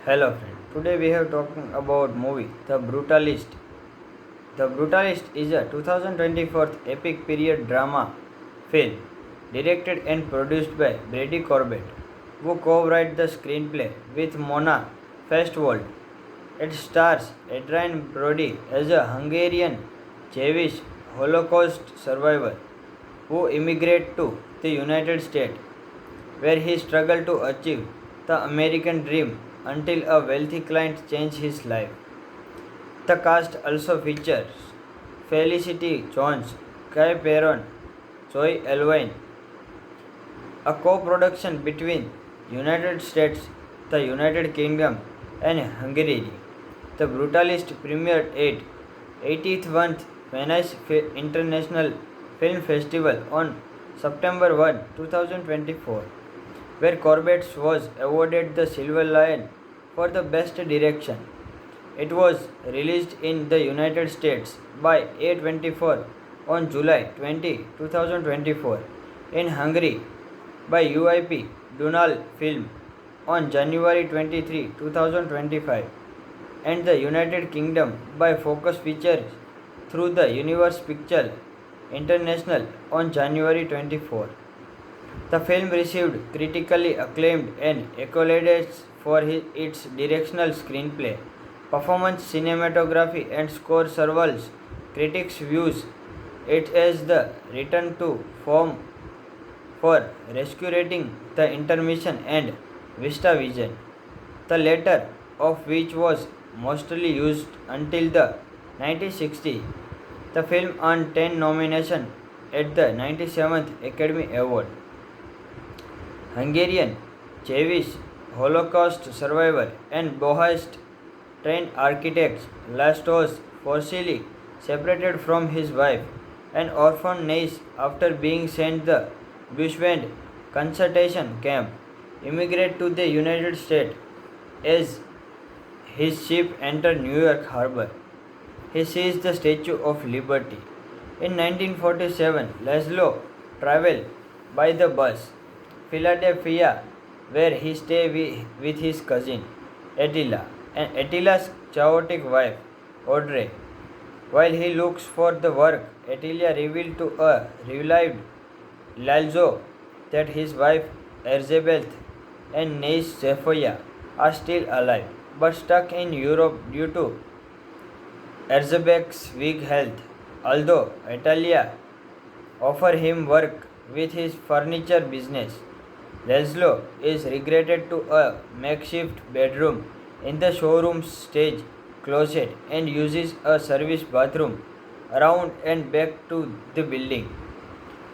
Hello friend. Today we have talking about movie The Brutalist. The Brutalist is a 2024 epic period drama film directed and produced by Brady Corbett, who co-wrote the screenplay with Mona Festwald. It stars Adrian Brody as a Hungarian Jewish Holocaust survivor who immigrated to the United States, where he struggled to achieve the American dream until a wealthy client changed his life. The cast also features Felicity Jones, Guy Peron, Joy Elwine, a co-production between United States, the United Kingdom, and Hungary. The Brutalist premiered at 81st Venice International Film Festival on September 1, 2024, where Corbett was awarded the Silver Lion for the Best Direction. It was released in the United States by A24 on July 20, 2024, in Hungary by UIP Dunal Film on January 23, 2025, and the United Kingdom by Focus Features through the Universe Pictures International on January 24. The film received critically acclaimed and accolades for its directional screenplay, performance, cinematography, and score. Several critics views it as the return to form for rescuing the intermission and Vista Vision, the latter of which was mostly used until the 1960s. The film earned 10 nominations at the 97th Academy Award. Hungarian Jewish Holocaust survivor and Bohist trained architect Lastos forcibly separated from his wife and orphaned niece after being sent the Bushwind concentration camp, immigrated to the United States as his ship entered New York Harbor. He seized the Statue of Liberty. In 1947, Laszlo traveled by the bus Philadelphia, where he stayed with his cousin Attila and Attila's chaotic wife Audrey. While he looks for the work, Attila revealed to a relieved Laszlo that his wife Elizabeth and niece Sophia are still alive, but stuck in Europe due to Elizabeth's weak health. Although Attila offered him work with his furniture business, Laszlo is relegated to a makeshift bedroom in the showroom's stage closet and uses a service bathroom around and back to the building.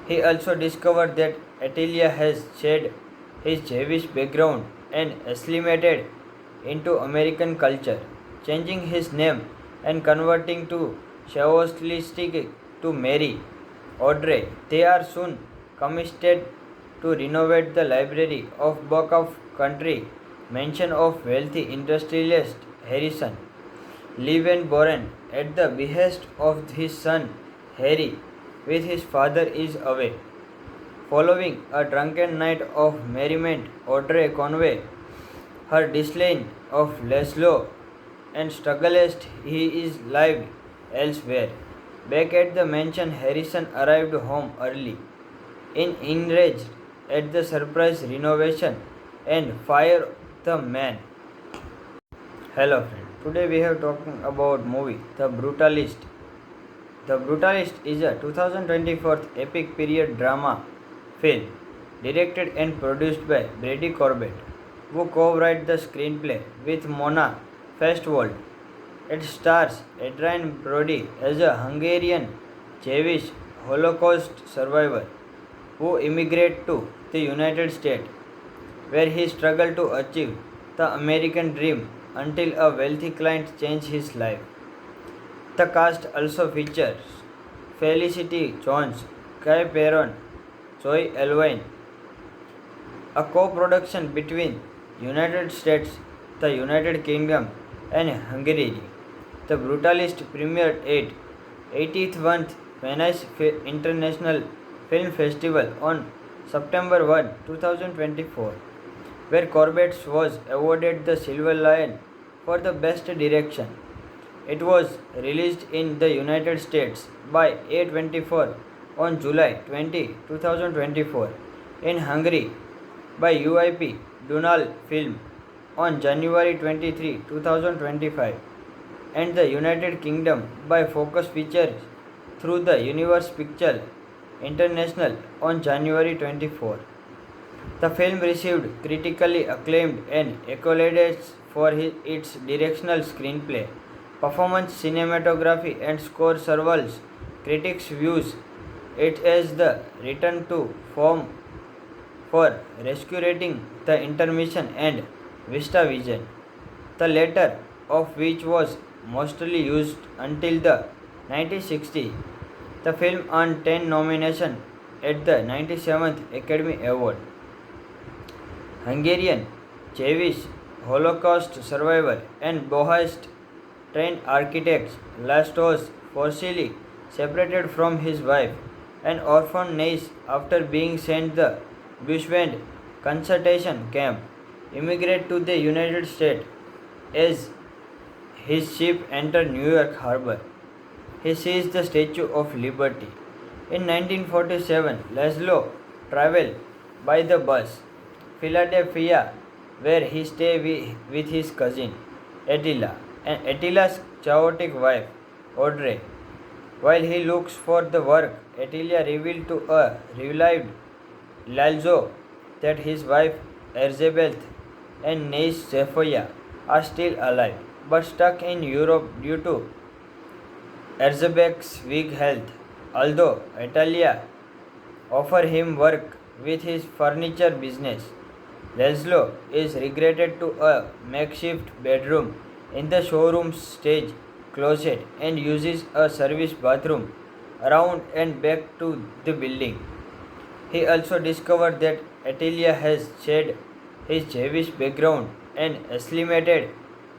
He also discovered that Attila has shed his Jewish background and assimilated into American culture, changing his name and converting to Shawostilistic to marry Audrey. They are soon commissioned to renovate the library of Book of Country mansion of wealthy industrialist Harrison Levenborn at the behest of his son Harry, with his father is away. Following a drunken night of merriment, Audrey Conway her disdain of Laszlo and struggles he is live elsewhere. Back at the mansion, Harrison arrived home early, enraged at the surprise renovation and fire the man. Hello friend. Today we have talking about movie The Brutalist. The Brutalist is a 2024 epic period drama film directed and produced by Brady Corbett, who co-wrote the screenplay with Mona Festwald. It stars Adrian Brody as a Hungarian Jewish Holocaust survivor who immigrated to the United States, where he struggled to achieve the American dream until a wealthy client changed his life. The cast also features Felicity Jones, Guy Peron, Joy Elwine, a co-production between United States, the United Kingdom, and Hungary. The Brutalist premiered at 81st Venice International Film Festival on September 1, 2024, where Corbett was awarded the Silver Lion for the Best Direction. It was released in the United States by A24 on July 20, 2024, in Hungary by UIP Dunal Film on January 23, 2025, and the United Kingdom by Focus Features through the Universe Pictures International on January 24. The film received critically acclaimed and accolades for its directional screenplay, performance, cinematography, and score. Several critics views it as the return to form for rescuing the intermission and Vista Vision, the latter of which was mostly used until the 1960s. The film earned 10 nominations at the 97th Academy Award. Hungarian Jewish Holocaust survivor and Bohist trained architect Laszlos forcibly separated from his wife, an orphan niece after being sent the Bushwind concentration camp, immigrated to the United States as his ship entered New York Harbor. He seized the Statue of Liberty. In 1947, Laszlo traveled by the bus Philadelphia, where he stayed with his cousin Attila and Attila's chaotic wife Audrey. While he looks for the work, Attila revealed to a relieved Laszlo that his wife Elizabeth and niece Sophia are still alive, but stuck in Europe due to Elizabeth's weak health. Although Attila offered him work with his furniture business, Laszlo is regretted to a makeshift bedroom in the showroom's stage closet and uses a service bathroom around and back to the building. He also discovered that Attila has shed his Jewish background and assimilated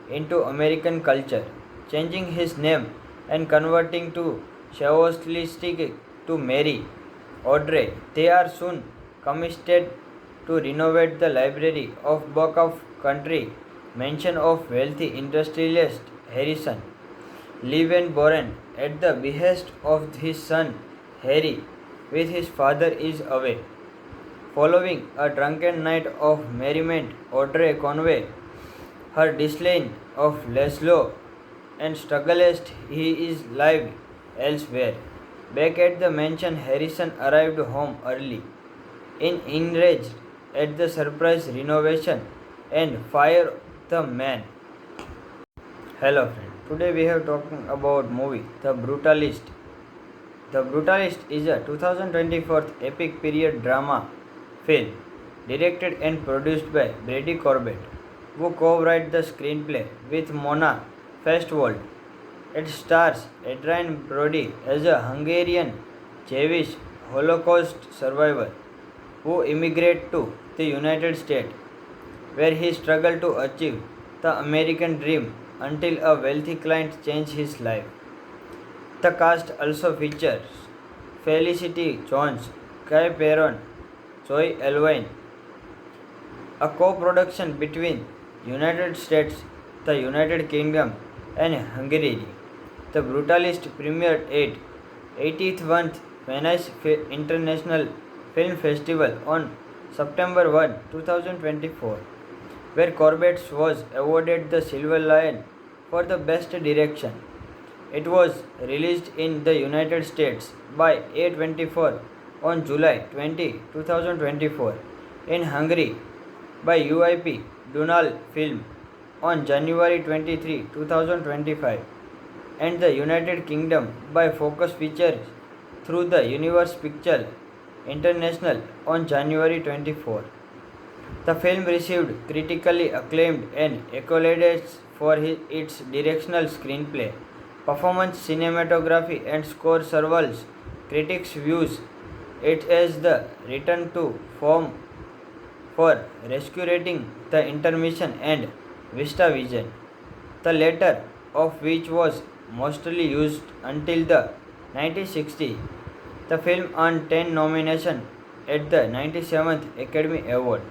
into American culture, changing his name and converting to Shawostilistic to marry Audrey. They are soon commissioned to renovate the library of Book of Country, mention of wealthy industrialist Harrison Lee Van Buren at the behest of his son Harry, with his father is away. Following a drunken night of merriment, Audrey Conway, her disdain of Laszlo, and struggles he is live elsewhere. Back at the mansion, Harrison arrived home early, enraged at the surprise renovation, and fired the man. Hello friend. Today we have talking about movie The Brutalist. The Brutalist is a 2024 epic period drama film directed and produced by Brady Corbett, who co-wrote the screenplay with Mona Festwald. It stars Adrian Brody as a Hungarian Jewish Holocaust survivor who immigrated to the United States, where he struggled to achieve the American dream until a wealthy client changed his life. The cast also features Felicity Jones, Guy Peron, Zoe Elwine, a co-production between United States, the United Kingdom, and Hungary. The Brutalist premiered at 81st Venice International Film Festival on September 1, 2024, where Corbett was awarded the Silver Lion for the Best Direction. It was released in the United States by A24 on July 20, 2024, in Hungary by UIP Dunal Film on January 23, 2025, and the United Kingdom by Focus Features through the Universe Pictures International on January 24. The film received critically acclaimed and accolades for its directional screenplay, performance, cinematography, and score. Several critics views it as the return to form for rescuing the intermission and Vista Vision, the latter of which was mostly used until the 1960s. The film earned 10 nominations at the 97th Academy Award.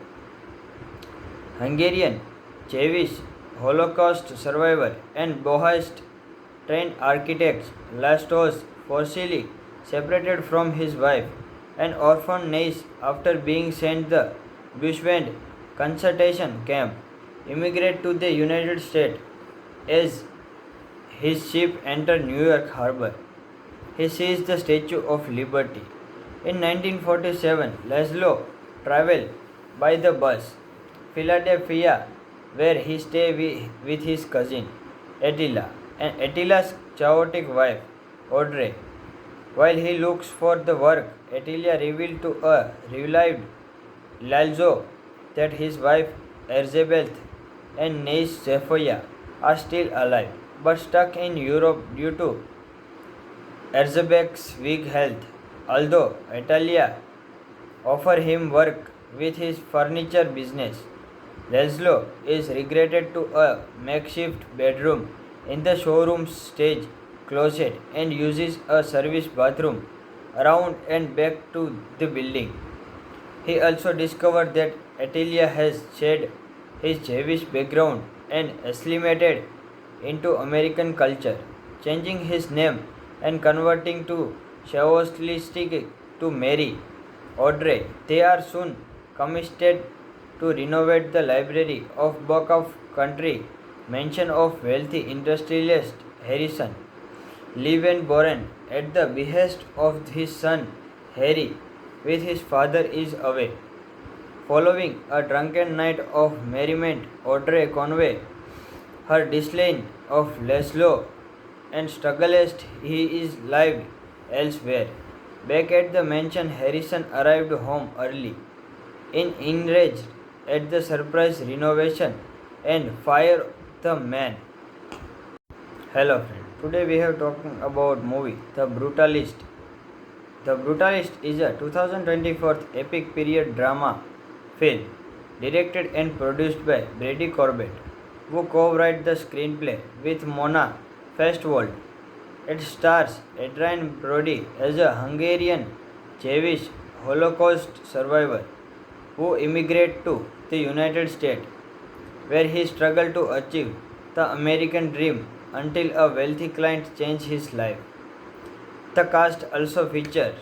Hungarian Jewish Holocaust survivor and Bohist trained architect Laszlos forcibly separated from his wife, an orphan niece after being sent the Bushwind concentration camp, immigrated to the United States as his ship entered New York Harbor. He seized the Statue of Liberty. In 1947, Laszlo traveled by the bus Philadelphia, where he stayed with his cousin Attila and Attila's chaotic wife Audrey. While he looks for the work, Attila revealed to a revived Laszlo that his wife Elizabeth and niece Sophia are still alive but stuck in Europe due to Elizabeth's weak health. Although Italia offered him work with his furniture business, Laszlo is relegated to a makeshift bedroom in the showroom's stage closet and uses a service bathroom around and back to the building. He also discovered that Attila has shed his Jewish background and assimilated into American culture, changing his name and converting to Shawostilistic to marry Audrey. They are soon commissioned to renovate the library of Book of Country, mansion of wealthy industrialist Harrison Boren at the behest of his son Harry, with his father is away. Following a drunken night of merriment, Audrey Conway, her disdain of Laszlo, and strugglest he is lived elsewhere. Back at the mansion, Harrison arrived home early, enraged at the surprise renovation and fired the man. Hello friend. Today we have talking about movie The Brutalist. The Brutalist is a 2024 epic period drama film directed and produced by Brady Corbett, who co-wrote the screenplay with Mona Festwald. It stars Adrian Brody as a Hungarian Jewish Holocaust survivor who immigrated to the United States, where he struggled to achieve the American dream until a wealthy client changed his life. The cast also features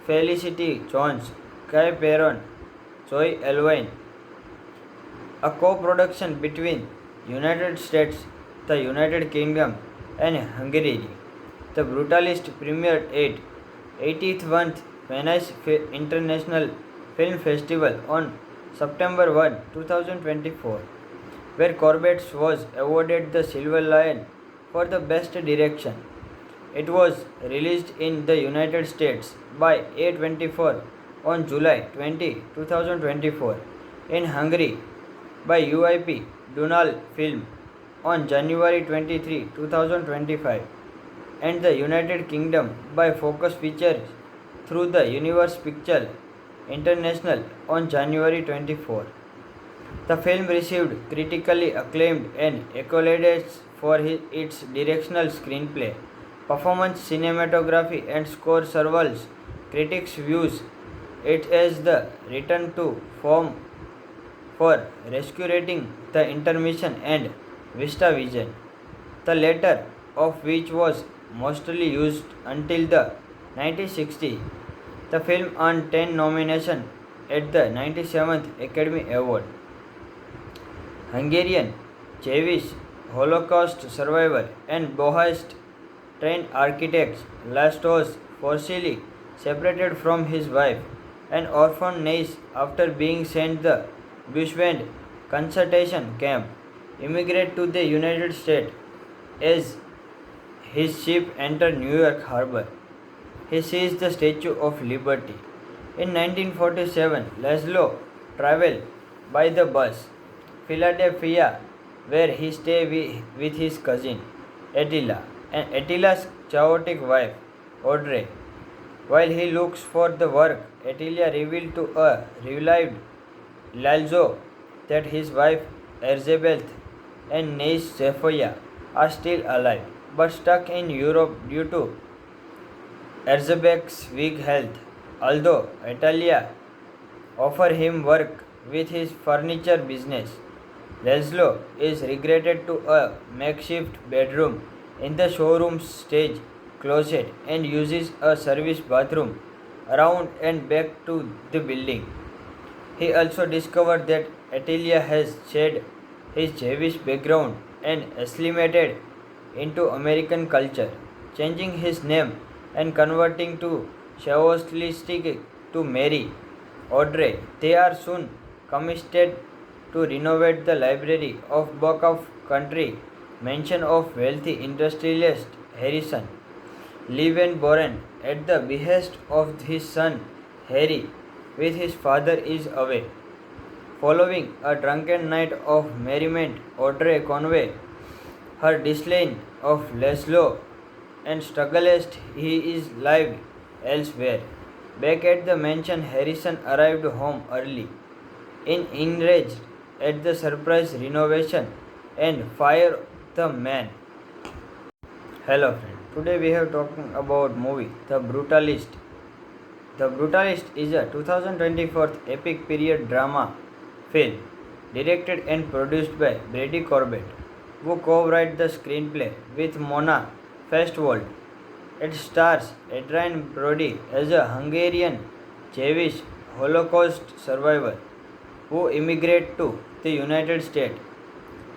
Felicity Jones, Guy Peron, Zoe Elwine, a co-production between United States, the United Kingdom, and Hungary. The Brutalist premiered at 81st Venice International Film Festival on September 1, 2024, where Corbett was awarded the Silver Lion for the Best Direction. It was released in the United States by A24 on July 20, 2024, in Hungary by UIP Dunal Film on January 23, 2025, and the United Kingdom by Focus Features through the Universe Pictures International on January 24. The film received critically acclaimed and accolades for its directional screenplay, performance, cinematography, and score. Several critics views it as the return to form for rescuing the Intermission and Vista Vision, the latter of which was mostly used until the 1960s. The film earned 10 nominations at the 97th Academy Award. Hungarian Jewish Holocaust survivor and Bohist trained architect Laszlos forcibly separated from his wife, an orphan niece after being sent the Bushwind concentration camp, immigrated to the United States as his ship entered New York Harbor. He seized the Statue of Liberty. In 1947, Laszlo traveled by the bus Philadelphia, where he stayed with his cousin Attila and Attila's chaotic wife Audrey. While he looks for the work, Attila revealed to a revived Laszlo that his wife Elizabeth and niece Sophia are still alive but stuck in Europe due to Elizabeth's weak health. Although Italia offered him work with his furniture business. Laszlo is regretted to a makeshift bedroom in the showroom's stage closet and uses a service bathroom around and back to the building. He also discovered that Attilia has shed his Jewish background and assimilated into American culture, changing his name and converting to Shawostilistic to Mary Audrey. They are soon commissioned to renovate the library of Book of Country, mansion of wealthy industrialist Harrison Lee Van Buren at the behest of his son Harry, with his father is away. Following a drunken night of merriment, Audrey Conway, her disdain of Laszlo, and struggles he is live elsewhere. Back at the mansion, Harrison arrived home early, enraged at the surprise renovation and fired the man. Hello friend. Today we have talking about movie The Brutalist. The Brutalist is a 2024 epic period drama film directed and produced by Brady Corbett, who co-wrote the screenplay with Mona Festwald. It stars Adrian Brody as a Hungarian Jewish Holocaust survivor who immigrated to the United States,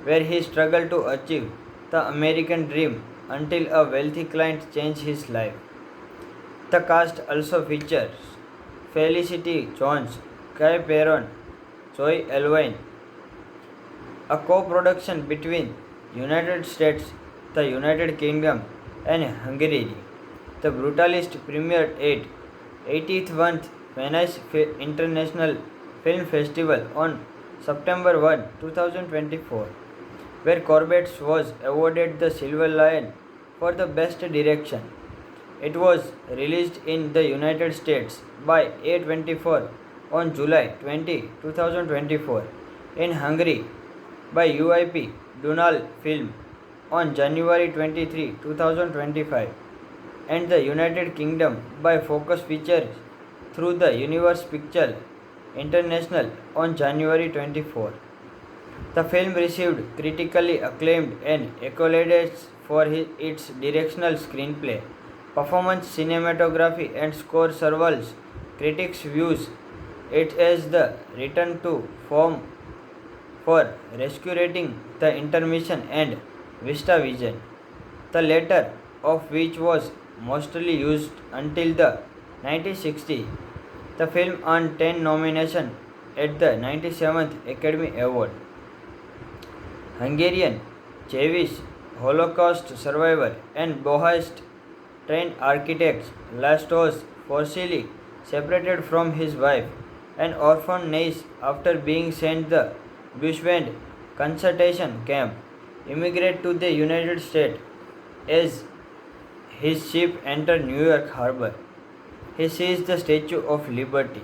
where he struggled to achieve the American dream until a wealthy client changed his life. The cast also features Felicity Jones, Guy Peron, Joy Elwine, a co-production between United States, the United Kingdom, and Hungary. The Brutalist premiered at 81st Venice International Film Festival on September 1, 2024, where Corbett was awarded the Silver Lion for the Best Direction. It was released in the United States by A24 on July 20, 2024, in Hungary by UIP Dunal Film on January 23, 2025, and the United Kingdom by Focus Features through the Universe Pictures International on January 24. The film received critically acclaimed and accolades for its directional screenplay, performance, cinematography, and score. Several critics views it as the return to form for rescuing the intermission and Vista Vision, the latter of which was mostly used until the 1960s. The film earned 10 nominations at the 97th Academy Award. Hungarian Jewish Holocaust survivor and Bohist trained architect Laszlo forcibly separated from his wife and orphaned niece after being sent to the Bushwind concentration camp, immigrated to the United States as his ship entered New York Harbor. He seized the Statue of Liberty.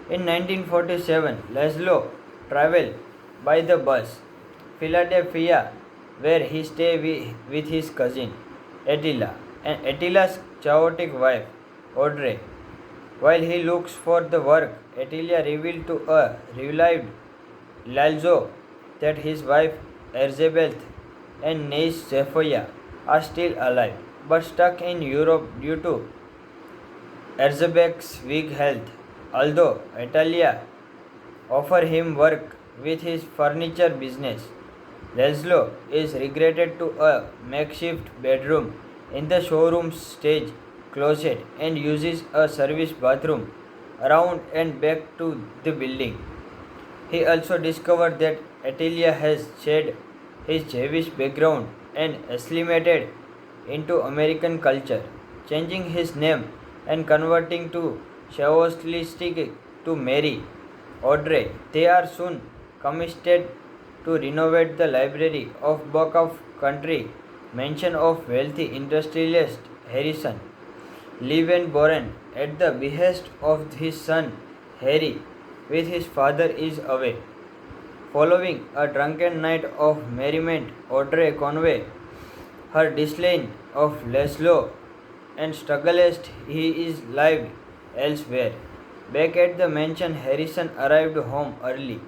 In 1947, Laszlo traveled by the bus Philadelphia, where he stayed with his cousin Attila and Attila's chaotic wife Audrey. While he looks for the work, Attila revealed to a revived Laszlo that his wife Elizabeth and niece Sophia are still alive, but stuck in Europe due to Elizabeth's weak health. Although Attila offers him work with his furniture business, Laszlo is regretted to a makeshift bedroom in the showroom's stage closet and uses a service bathroom around and back to the building. He also discovered that Attila has shed his Jewish background and assimilated into American culture, changing his name and converting to Shawostilistic to Mary Audrey. They are soon commissioned to renovate the library of Book of Country, mansion of wealthy industrialist Harrison Lee Van Buren at the behest of his son Harry, with his father is away. Following a drunken night of merriment, Audrey Conway, her disdain of Laszlo, and struggles he is live elsewhere. Back at the mansion, Harrison arrived home early,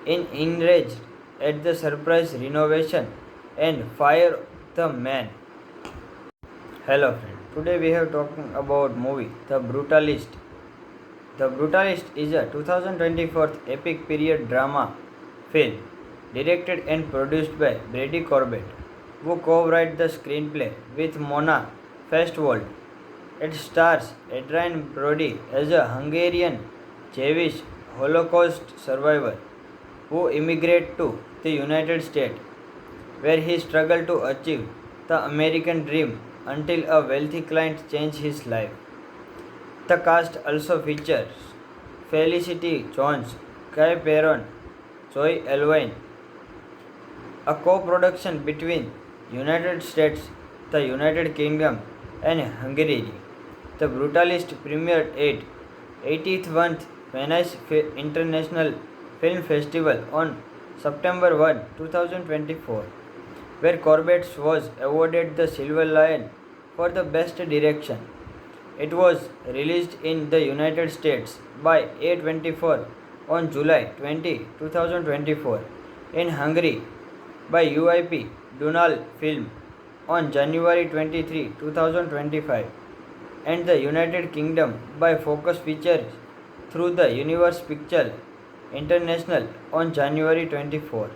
enraged at the surprise renovation and fired the man. Hello friend. Today we have talking about movie The Brutalist. The Brutalist is a 2024 epic period drama film directed and produced by Brady Corbett, who co-wrote the screenplay with Mona Festwald. It stars Adrian Brody as a Hungarian Jewish Holocaust survivor who immigrated to the United States, where he struggled to achieve the American dream until a wealthy client changed his life. The cast also features Felicity Jones, Guy Peron, Joy Elwine, a co-production between United States, the United Kingdom, and Hungary. The Brutalist premiered at 81st Venice International Film Festival on September 1, 2024, where Corbett was awarded the Silver Lion for the Best Direction. It was released in the United States by A24 on July 20, 2024, in Hungary by UIP Dunal Film on January 23, 2025, and the United Kingdom by Focus Features through the Universe Pictures International on January 24.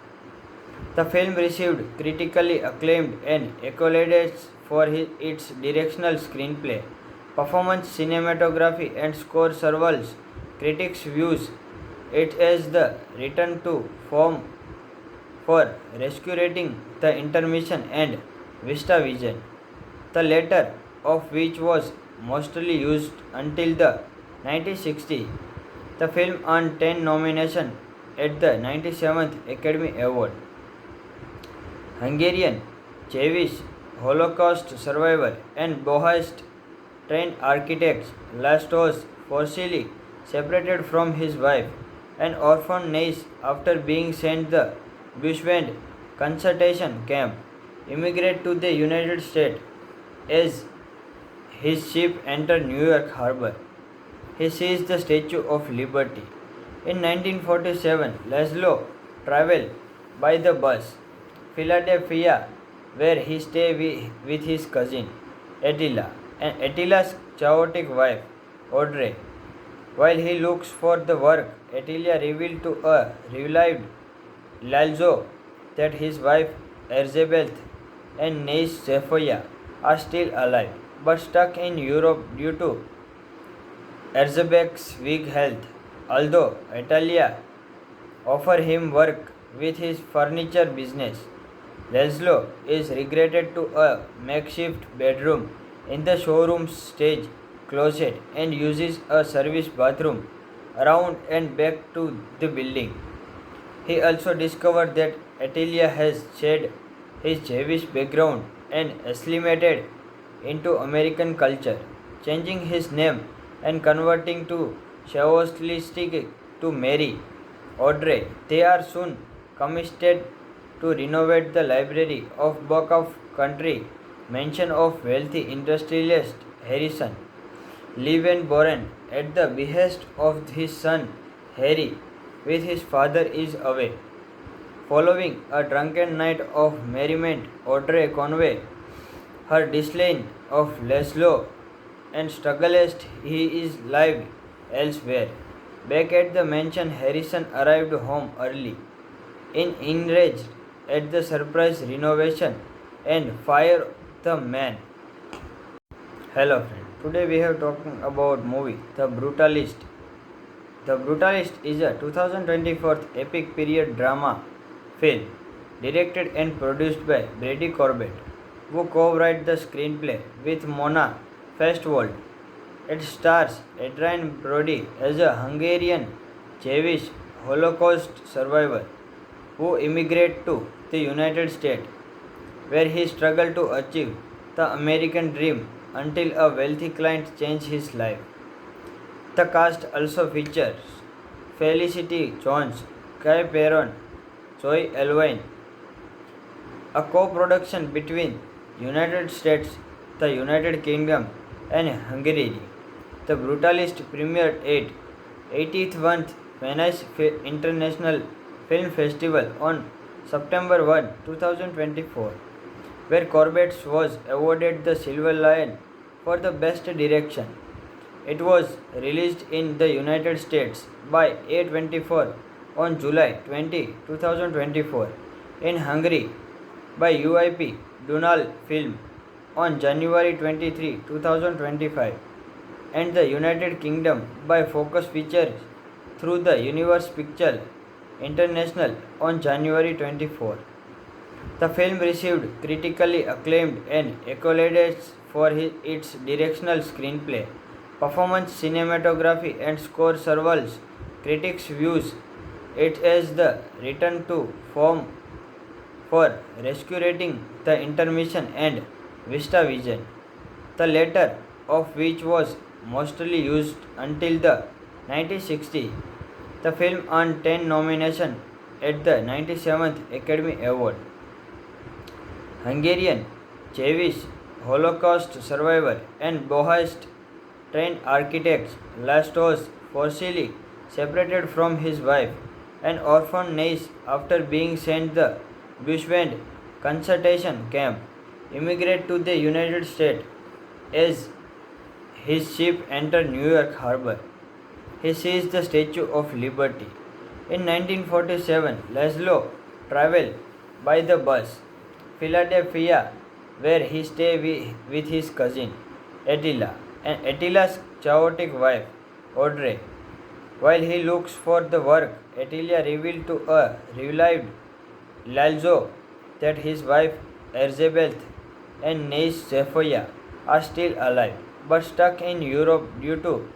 The film received critically acclaimed and accolades for its directional screenplay, performance, cinematography, and score. Several critics views it as the return to form for rescuing the intermission and Vista Vision, the latter of which was mostly used until the 1960s. The film earned 10 nominations at the 97th Academy Award. Hungarian Jewish Holocaust survivor and Bohist trained architect Laszlos forcibly separated from his wife, an orphan niece after being sent the Bushwind concentration camp, immigrated to the United States as his ship entered New York Harbor. He seized the Statue of Liberty. In 1947, Laszlo traveled by the bus Philadelphia, where he stayed with his cousin Attila and Attila's chaotic wife Audrey. While he looks for the work, Attila revealed to a relieved Laszlo that his wife Elizabeth and niece Sophia are still alive, but stuck in Europe due to Elizabeth's weak health. Although Attila offered him work with his furniture business, Laszlo is regretted to a makeshift bedroom in the showroom's stage closet and uses a service bathroom around and back to the building. He also discovered that Attila has shed his Jewish background and assimilated into American culture, changing his name and converting to Shawolistic to marry Audrey. They are soon commissioned to renovate the library of Book of Country mansion of wealthy industrialist Harrison Levenborn at the behest of his son Harry, with his father is away. Following a drunken night of merriment, Audrey convey her disdain of Laszlo and struggles he is live elsewhere. Back at the mansion, Harrison arrived home early, enraged at the surprise renovation and fired the man. Hello friend. Today we have talking about movie The Brutalist. The Brutalist is a 2024 epic period drama film directed and produced by Brady Corbett, who co-wrote the screenplay with Mona Festwald. It stars Adrian Brody as a Hungarian Jewish Holocaust survivor who immigrated to the United States, where he struggled to achieve the American dream until a wealthy client changed his life. The cast also features Felicity Jones, Guy Peron, Joy Elwine, a co-production between United States, the United Kingdom, and Hungary. The Brutalist premiered at 81th Venice International Film Festival on September 1, 2024, where Corbett was awarded the Silver Lion for the Best Direction. It was released in the United States by A24 on July 20, 2024, in Hungary by UIP Dunal Film on January 23, 2025, and the United Kingdom by Focus Features through the Universe Pictures International on January 24. The film received critically acclaimed and accolades for its directional screenplay, performance, cinematography, and score. Several critics views it as the return to form for rescuing the intermission and Vista Vision, the latter of which was mostly used until the 1960s. The film earned 10 nominations at the 97th Academy Award. Hungarian Jewish Holocaust survivor and Bohist trained architect Laszlos forcibly separated from his wife, an orphan niece after being sent the Bushwind concentration camp, immigrated to the United States as his ship entered New York Harbor. He seized the Statue of Liberty. In 1947, Laszlo traveled by the bus Philadelphia, where he stayed with his cousin Attila and Attila's chaotic wife Audrey. While he looks for the work, Attila revealed to a relieved Laszlo that his wife Elizabeth and niece Sophia are still alive, but stuck in Europe due to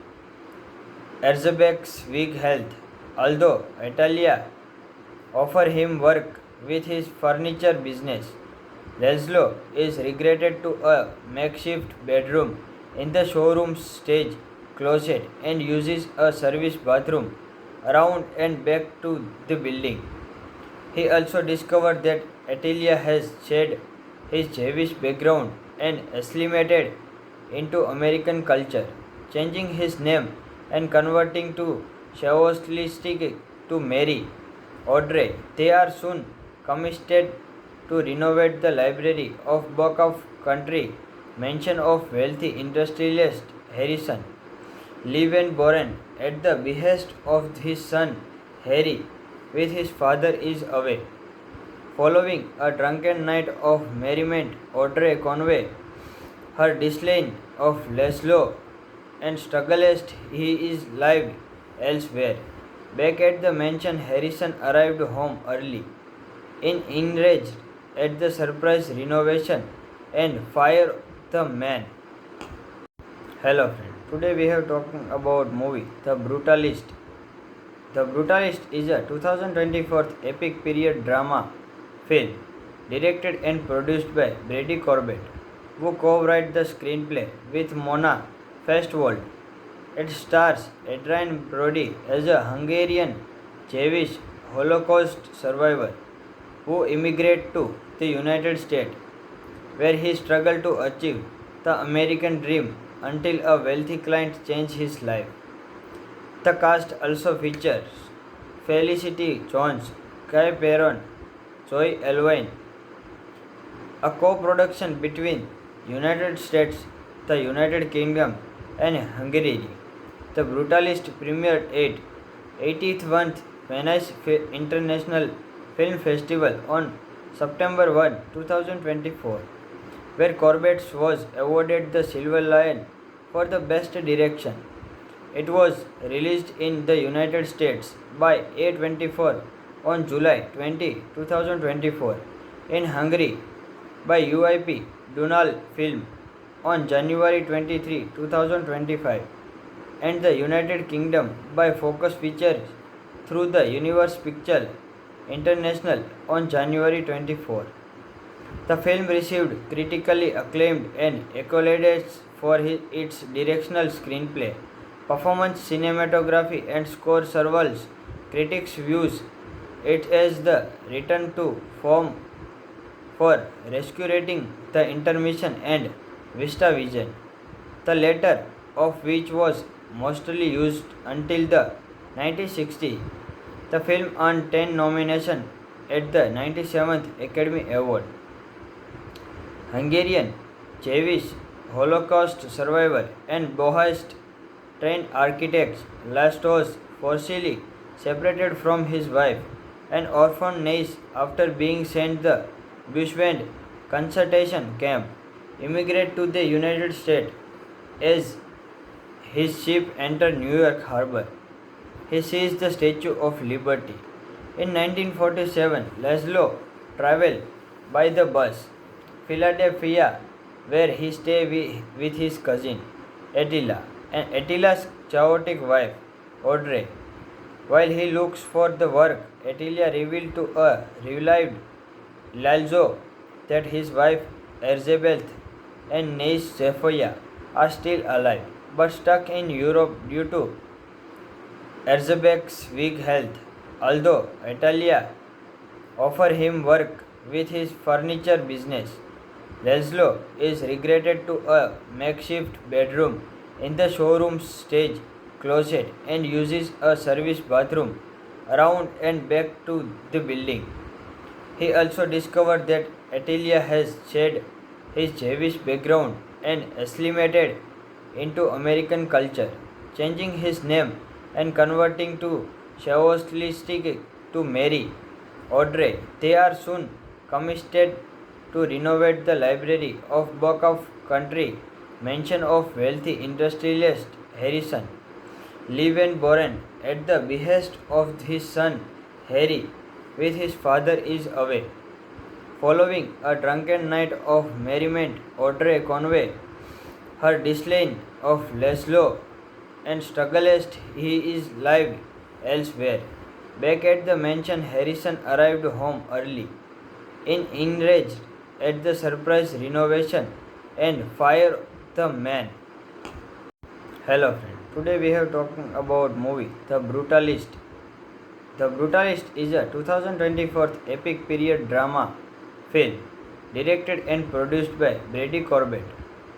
Elizabeth's weak health. Although Attila offered him work with his furniture business, Laszlo is regretted to a makeshift bedroom in the showroom's stage closet and uses a service bathroom around and back to the building. He also discovered that Attila has shed his Jewish background and assimilated into American culture, changing his name and converting to Shawostilistic to marry Audrey. They are soon commissioned to renovate the library of Book of Country, mention of wealthy industrialist Harrison Lee Van Buren at the behest of his son Harry, with his father is away. Following a drunken night of merriment, Audrey Conway, her disdain of Laszlo, and struggles he is lived elsewhere. Back at the mansion, Harrison arrived home early, enraged at the surprise renovation and fire the man. Hello friend. Today we have talking about movie The Brutalist. The Brutalist is a 2024 epic period drama film directed and produced by Brady Corbett, who co-wrote the screenplay with Mona Festwald. It stars Adrian Brody as a Hungarian Jewish Holocaust survivor who immigrated to the United States, where he struggled to achieve the American dream until a wealthy client changed his life. The cast also features Felicity Jones, Guy Peron, Zoe Elwine, a co-production between United States, the United Kingdom, and Hungary. The Brutalist premiered at 81st Venice International Film Festival on September 1, 2024, where Corbett was awarded the Silver Lion for the Best Direction. It was released in the United States by A24 on July 20, 2024, in Hungary by UIP Dunal Film on January 23, 2025, and the United Kingdom by Focus Features through the Universe Pictures International on January 24. The film received critically acclaimed and accolades for its directional screenplay, performance, cinematography, and score. Several critics views it as the return to form for rescuing the intermission and Vista Vision, the latter of which was mostly used until the 1960. The film earned 10 nominations at the 97th Academy Award. Hungarian Jewish Holocaust survivor and Bohist trained architect Laszlos forcibly separated from his wife, an orphan niece after being sent the Bushwind concentration camp, immigrated to the United States as his ship entered New York Harbor. He seized the Statue of Liberty. In 1947, Laszlo traveled by the bus Philadelphia, where he stayed with his cousin Attila and Attila's chaotic wife Audrey. While he looks for the work, Attila revealed to a revived Laszlo that his wife Elizabeth and niece Sophia are still alive, but stuck in Europe due to Elizabeth's weak health. Although Attila offered him work with his furniture business, Laszlo is relegated to a makeshift bedroom in the showroom's stage closet and uses a service bathroom around and back to the building. He also discovered that Attila has shed his Jewish background and assimilated into American culture, changing his name and converting to Shawostilistic to marry Audrey. They are soon commissioned to renovate the library of Book of Country, mansion of wealthy industrialist Harrison Levenboren at the behest of his son Harry, with his father is away. Following a drunken night of merriment, Audrey convey her disdain of Laszlo and struggles he is live elsewhere. Back at the mansion, Harrison arrived home early, enraged at the surprise renovation and fire the man. Hello friend. Today we have talking about movie The Brutalist. The Brutalist is a 2024 epic period drama film directed and produced by Brady Corbett,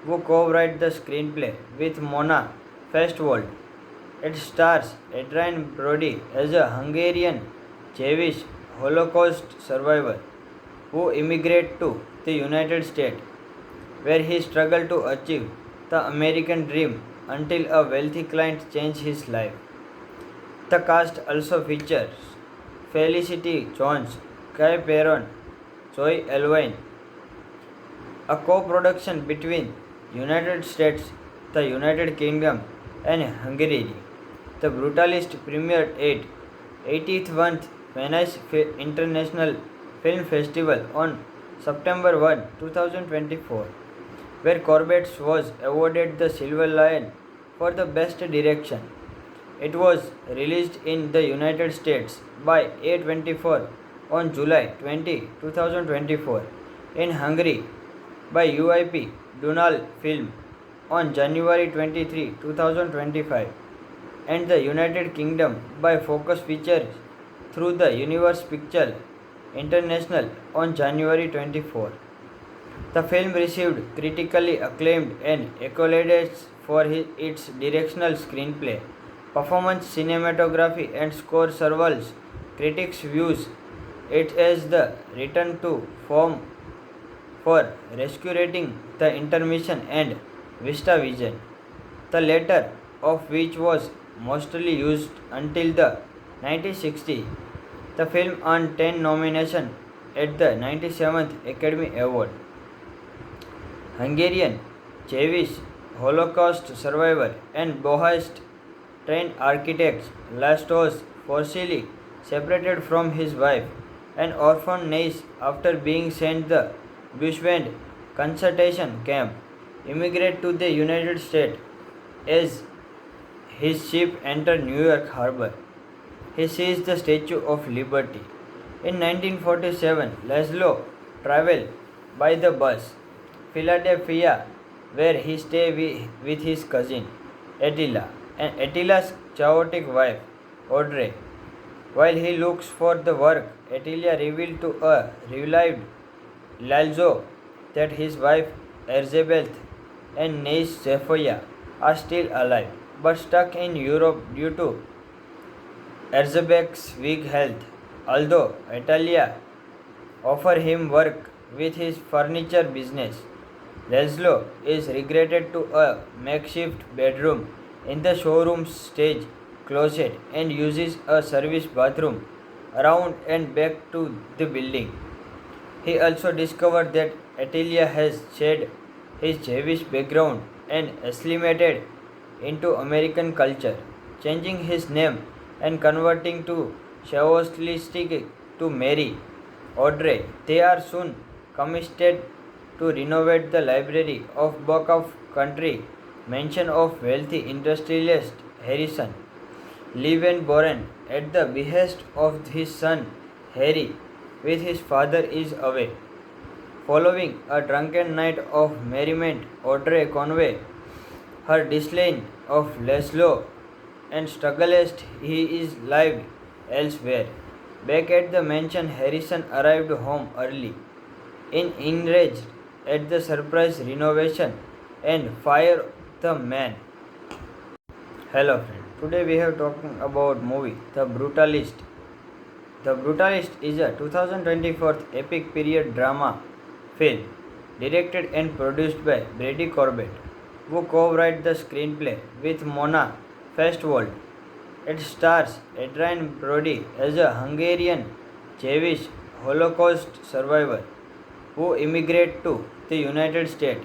who co-wrote the screenplay with Mona Festwald. It stars Adrian Brody as a Hungarian Jewish Holocaust survivor who immigrated to the United States, where he struggled to achieve the American dream until a wealthy client changed his life. The cast also features Felicity Jones, Guy Peron, Zoe Elwine, a co-production between United States, the United Kingdom, and Hungary. The Brutalist premiered at 81st Venice International Film Festival on September 1, 2024, where Corbett was awarded the Silver Lion for the Best Direction. It was released in the United States by A24 on July 20, 2024, in Hungary by UIP Dunal Film on January 23, 2025, and the United Kingdom by Focus Features through the Universe Pictures International on January 24. The film received critically acclaimed and accolades for its directional screenplay, performance, cinematography, and score. Several critics views it as the return to form for rescuing the intermission and Vista Vision, the latter of which was mostly used until the 1960s. The film earned 10 nominations at the 97th Academy Award. Hungarian Jewish Holocaust survivor and Bohist trained architect Laszlos forcibly separated from his wife, an orphan niece after being sent the Bushwind concentration camp, immigrated to the United States as his ship entered New York Harbor. He seized the Statue of Liberty. In 1947, Laszlo traveled by the bus Philadelphia, where he stayed with his cousin Attila and Attila's chaotic wife Audrey. While he looks for the work, Attila revealed to a revived Laszlo that his wife Elizabeth and niece Sophia are still alive, but stuck in Europe due to Erzebec's weak health, although Italia offered him work with his furniture business. Laszlo is relegated to a makeshift bedroom in the showroom's stage closet and uses a service bathroom around and back to the building. He also discovered that Italia has shed his Jewish background and assimilated into American culture, changing his name and converting to Shawostilistic to Mary Audrey. They are soon commissioned to renovate the library of Book of Country, mansion of wealthy industrialist Harrison Lee Van Buren at the behest of his son Harry, with his father is away. Following a drunken night of merriment, Audrey Conway, her disdain of Laszlo, and struggles he is live elsewhere. Back at the mansion, Harrison arrived home early, enraged at the surprise renovation, and fired the man. Hello friend. Today we have talking about movie The Brutalist. The Brutalist is a 2024 epic period drama film directed and produced by Brady Corbett, who co-wrote the screenplay with Mona Festwald. It stars Adrian Brody as a Hungarian Jewish Holocaust survivor who immigrated to the United States,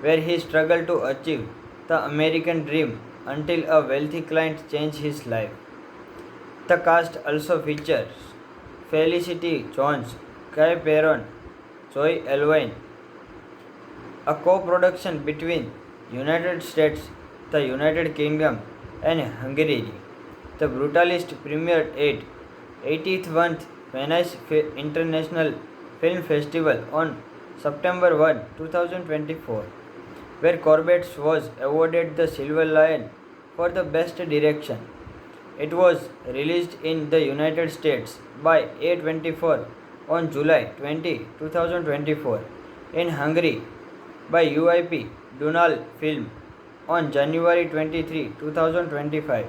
where he struggled to achieve the American dream until a wealthy client changed his life. The cast also features Felicity Jones, Guy Peron, Joy Elwine, a co-production between United States, the United Kingdom, and Hungary. The Brutalist premiered at 81st Venice International Film Festival on September 1, 2024, where Corbett was awarded the Silver Lion for the Best Direction. It was released in the United States by A24 on July 20, 2024, in Hungary by UIP Dunal Film on January 23, 2025,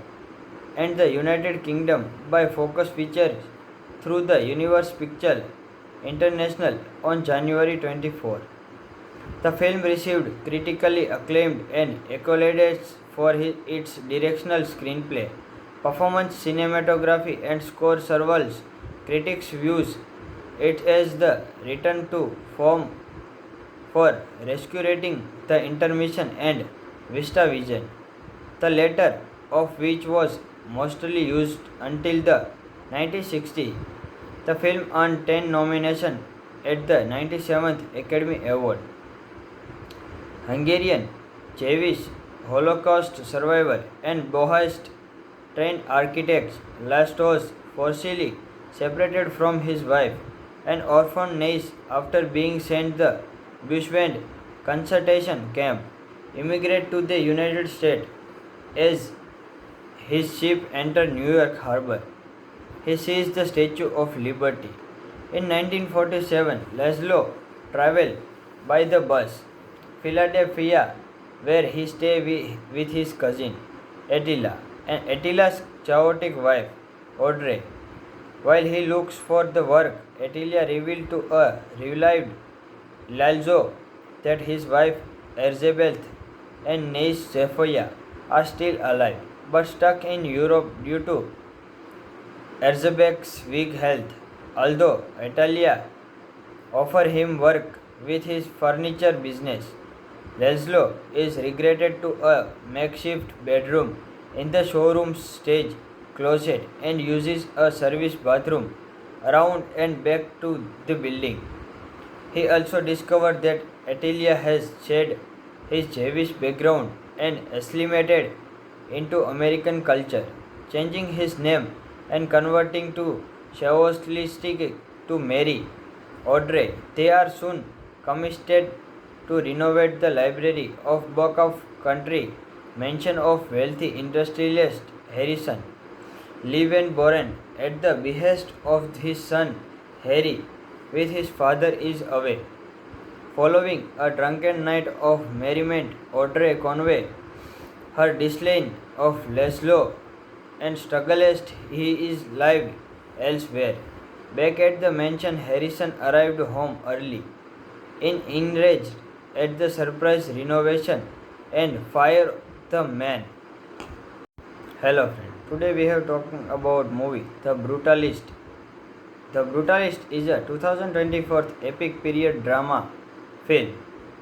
and the United Kingdom by Focus Features through the Universe Pictures International on January 24. The film received critically acclaimed and accolades for its directional screenplay, performance, cinematography, and score. Several critics views it as the return to form for rescuing the intermission and Vista Vision, the latter of which was mostly used until the 1960s. The film earned 10 nominations at the 97th Academy Award. Hungarian Jewish Holocaust survivor and Bohist trained architect Laszlo forcibly separated from his wife and orphaned niece after being sent to the Bushwind concentration camp, immigrated to the United States as his ship entered New York Harbor. He seized the Statue of Liberty. In 1947, Laszlo traveled by the bus Philadelphia, where he stayed with his cousin Attila and Attila's chaotic wife Audrey. While he looks for the work, Attila revealed to a relieved Laszlo that his wife Elizabeth and niece Sophia are still alive, but stuck in Europe due to Erzebec's weak health. Although Italia offered him work with his furniture business, Laszlo is relegated to a makeshift bedroom in the showroom's stage closet and uses a service bathroom around and back to the building. He also discovered that Italia has shed his Jewish background and assimilated into American culture, changing his name and converting to Shawostilistic to Mary Audrey. They are soon commissioned to renovate the library of Book of Country, mansion of wealthy industrialist Harrison Lee Van Buren at the behest of his son Harry, with his father is away. Following a drunken night of merriment, Audrey Conway, her disdain of Laszlo, and struggles he is live elsewhere. Back at the mansion, Harrison arrived home early, enraged at the surprise renovation and fire the man. Hello friend. Today we have talking about movie The Brutalist. The Brutalist is a 2024 epic period drama film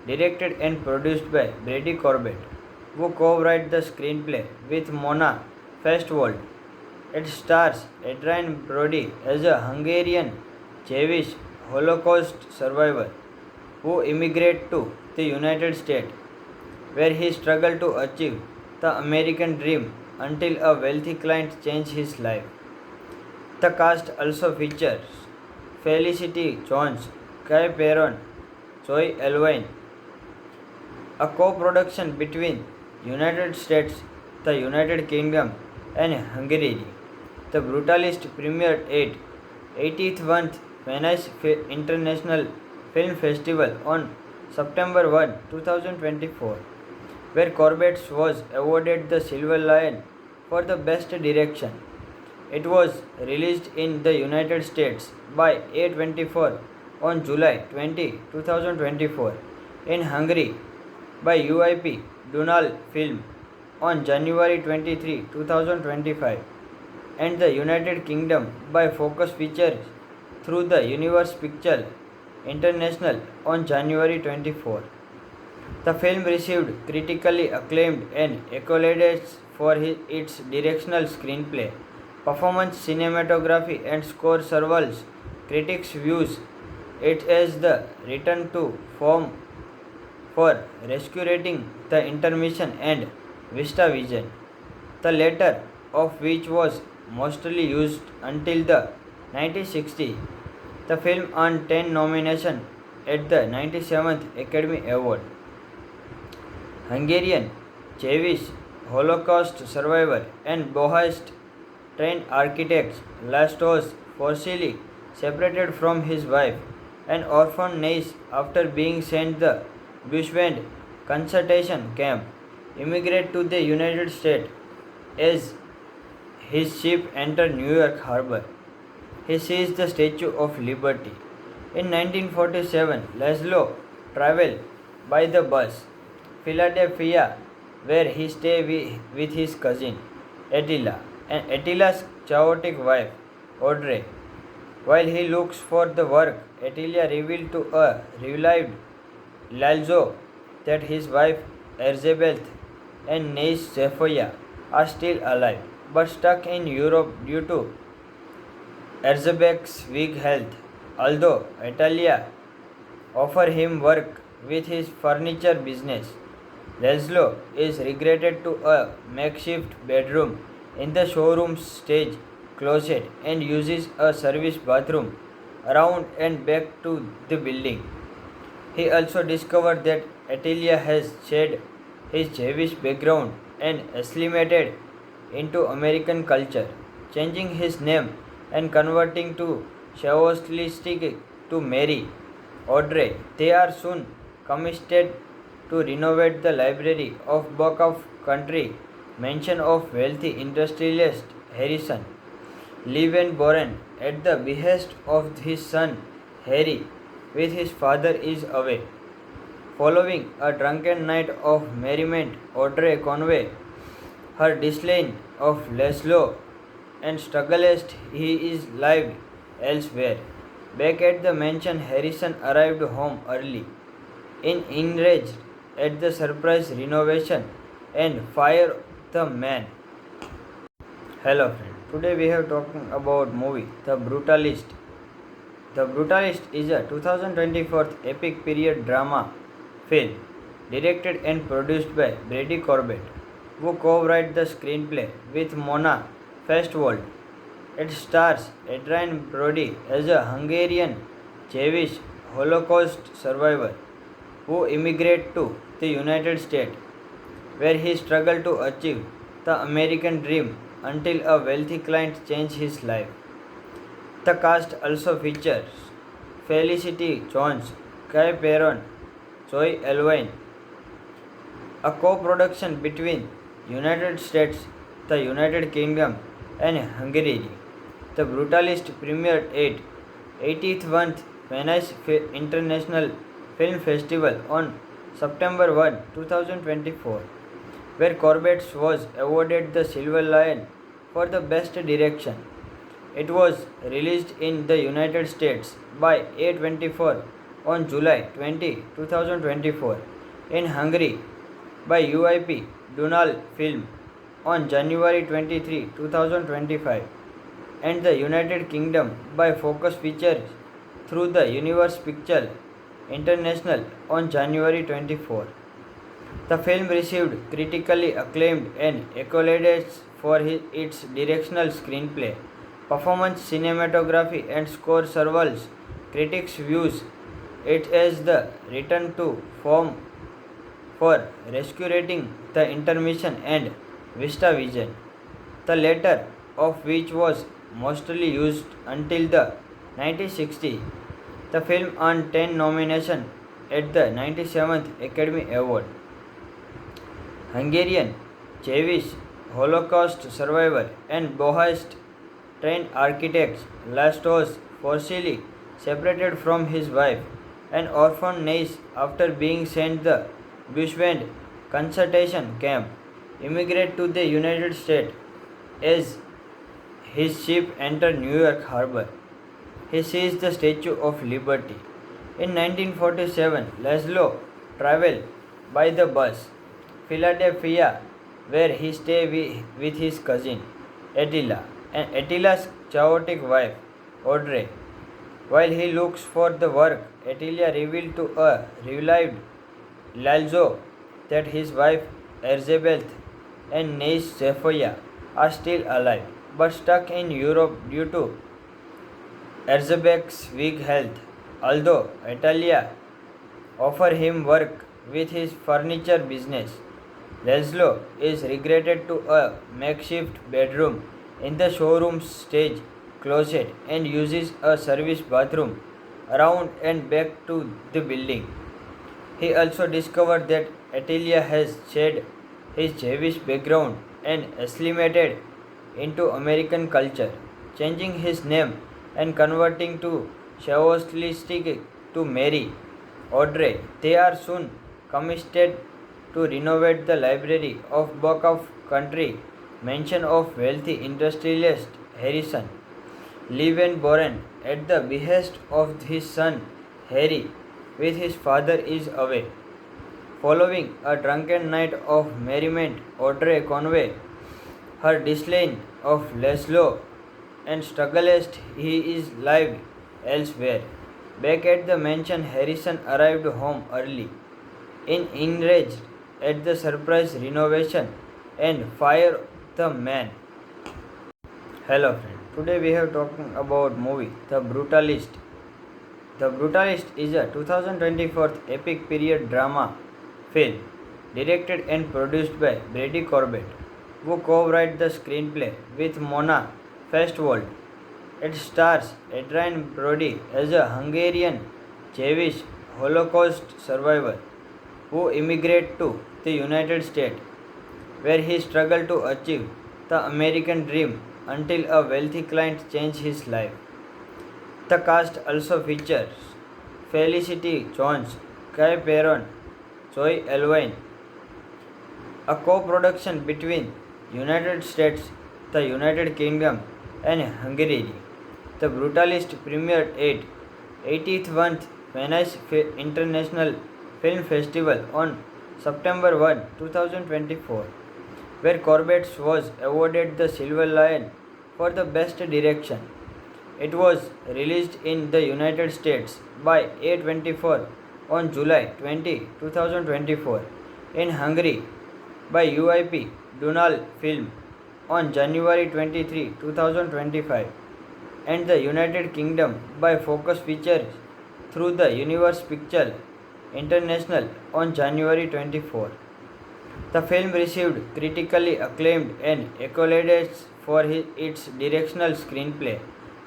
directed and produced by Brady Corbett, who co-wrote the screenplay with Mona Festwald. It stars Adrian Brody as a Hungarian Jewish Holocaust survivor who immigrated to the United States, where he struggled to achieve the American dream until a wealthy client changed his life. The cast also features Felicity Jones, Guy Peron, Joy Elwine, a co-production between United States, the United Kingdom, and Hungary. The Brutalist premiered at 81st Venice International Film Festival on September 1, 2024, where Corbett was awarded the Silver Lion for the Best Direction. It was released in the United States by A24 on July 20, 2024, in Hungary by UIP Dunal Film on January 23, 2025, and the United Kingdom by Focus Features through the Universe Pictures International on January 24. The film received critically acclaimed and accolades for its directional screenplay, performance, cinematography, and score. Several critics views it as the return to form for rescuing the intermission and Vista Vision, the latter of which was mostly used until the 1960s. The film earned 10 nominations at the 97th Academy Award. Hungarian Jewish Holocaust survivor and Bohist trained architect Lastos forcibly separated from his wife and orphaned niece after being sent the Bushwind concentration camp, immigrated to the United States as his ship entered New York Harbor. He seized the Statue of Liberty. In 1947, Laszlo traveled by the bus Philadelphia, where he stayed with his cousin Attila and Attila's chaotic wife Audrey. While he looks for the work, Attila revealed to a relieved Laszlo that his wife Elizabeth and niece Sophia are still alive, but stuck in Europe due to Elizabeth's weak health. Although Attila offered him work with his furniture business, Laszlo is regretted to a makeshift bedroom in the showroom's stage closet and uses a service bathroom around and back to the building. He also discovered that Attila has shed his Jewish background and assimilated into American culture, changing his name and converting to Shawostilistic to marry Audrey. They are soon commissioned to renovate the library of Book of Country mansion of wealthy industrialist Harrison Levenborn at the behest of his son Harry, with his father is away. Following a drunken night of merriment, Audrey Conway, her disdain of Laszlo, and struggles he is live elsewhere. Back at the mansion, Harrison arrived home early, enraged at the surprise renovation and fire the man. Hello friend. Today we have talking about movie The Brutalist. The Brutalist is a 2024 epic period drama film directed and produced by Brady Corbett, who co-wrote the screenplay with Mona Festwald. It stars Adrian Brody as a Hungarian Jewish Holocaust survivor who immigrated to the United States, where he struggled to achieve the American dream until a wealthy client changed his life. The cast also features Felicity Jones, Guy Peron, Joy Elwine, a co-production between United States, the United Kingdom, and Hungary. The Brutalist premiered at 81st Venice International Film Festival on September 1, 2024, where Corbett was awarded the Silver Lion for the Best Direction. It was released in the United States by A24 on July 20, 2024, in Hungary by UIP Dunal Film on January 23, 2025, and the United Kingdom by Focus Features through the Universe Pictures International on January 24. The film received critically acclaimed and accolades for its directional screenplay, performance, cinematography, and score. Several critics views it as the return to form for rescuing the intermission and Vista Vision, the latter of which was mostly used until the 1960s. The film earned 10 nominations at the 97th Academy Award. Hungarian Jewish Holocaust survivor and Bohist trained architect Laszlos forcibly separated from his wife, an orphan niece after being sent the Bushwind concentration camp, immigrated to the United States as his ship entered New York Harbor. He seized the Statue of Liberty. In 1947, Laszlo traveled by the bus Philadelphia, where he stayed with his cousin Attila and Attila's chaotic wife Audrey. While he looks for the work, Attila revealed to a relieved Laszlo that his wife Elizabeth and niece Sophia are still alive, but stuck in Europe due to Elizabeth's weak health. Although Attila offered him work with his furniture business, Laszlo is regretted to a makeshift bedroom in the showroom's stage closet and uses a service bathroom around and back to the building. He also discovered that Attila has shed his Jewish background and assimilated into American culture, changing his name and converting to Shawostilistic to marry Audrey. They are soon commissioned to renovate the library of Book of Country, mention of wealthy industrialist Harrison Lee Van Buren at the behest of his son Harry, with his father is away. Following a drunken night of merriment, Audrey Conway, her disdain of Laszlo, and struggles he is live elsewhere. Back at the mansion, Harrison arrived home early, enraged at the surprise renovation, and fired the man. Hello friend. Today we have talking about movie The Brutalist. The Brutalist is a 2024 epic period drama film directed and produced by Brady Corbett, who co-wrote the screenplay with Mona Festwald. It stars Adrian Brody as a Hungarian Jewish Holocaust survivor who immigrated to the United States, where he struggled to achieve the American dream until a wealthy client changed his life. The cast also features Felicity Jones, Guy Peron, Zoe Elwine, a co-production between United States, the United Kingdom, and Hungary. The Brutalist premiered at 81st Venice International Film Festival on September 1, 2024, where Corbett was awarded the Silver Lion for the Best Direction. It was released in the United States by A24 on July 20, 2024, in Hungary by UIP Dunal Film on January 23, 2025, and the United Kingdom by Focus Features through the Universe Pictures International on January 24. The film received critically acclaimed and accolades for its directional screenplay,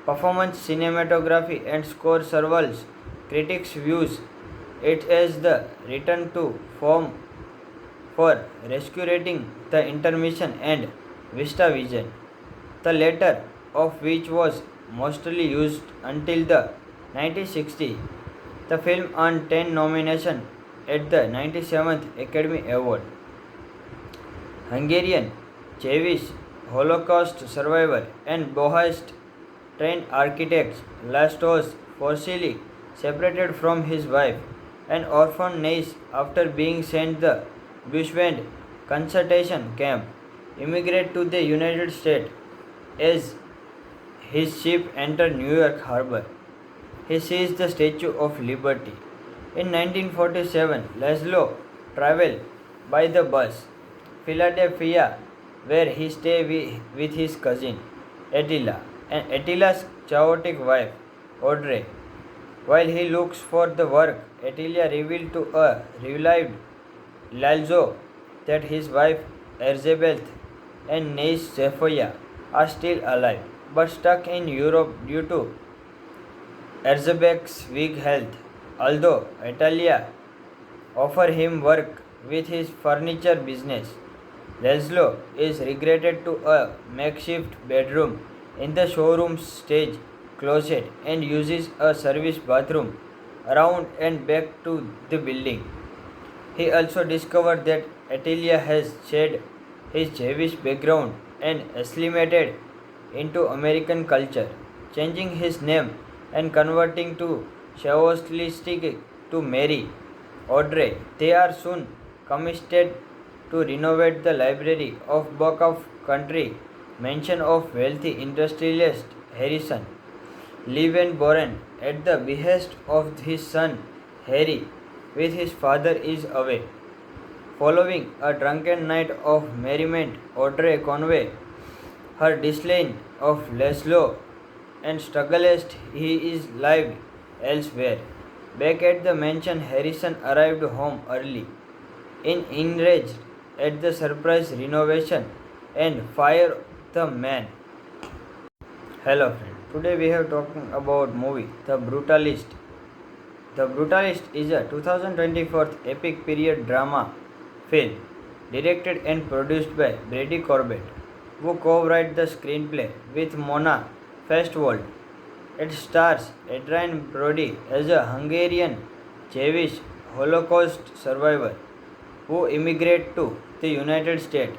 performance, cinematography, and score. Several critics views it as the return to form for rescuing the intermission and VistaVision, the latter of which was mostly used until the 1960s. The film earned 10 nominations at the 97th Academy Award. Hungarian Jewish Holocaust survivor and Bohist trained architect Laszlo forcibly separated from his wife, an orphan niece after being sent the Bushwind concentration camp, immigrated to the United States as his ship entered New York Harbor. He seized the Statue of Liberty. In 1947, Laszlo traveled by the bus Philadelphia, where he stayed with his cousin Attila and Attila's chaotic wife Audrey. While he looks for the work, Attila revealed to a revived Laszlo that his wife Elizabeth and niece Sophia are still alive, but stuck in Europe due to Elizabeth's weak health. Although Attila offered him work with his furniture business, Laszlo is relegated to a makeshift bedroom in the showroom's stage closet and uses a service bathroom around and back to the building. He also discovered that Attila has shed his Jewish background and assimilated into American culture, changing his name and converting to Shawostilistic to marry Audrey. They are soon commissioned to renovate the library of Book of Country, mansion of wealthy industrialist Harrison Levenborn at the behest of his son Harry, with his father is away. Following a drunken night of merriment, Audrey Conway, her disdain of Laszlo, and struggles he is lived elsewhere. Back at the mansion, Harrison arrived home early, enraged at the surprise renovation and fired the man. Hello friend. Today we have talking about movie The Brutalist. The Brutalist is a 2024 epic period drama film directed and produced by Brady Corbett, who co-wrote the screenplay with Mona Festwald. It stars Adrian Brody as a Hungarian Jewish Holocaust survivor who immigrated to the United States,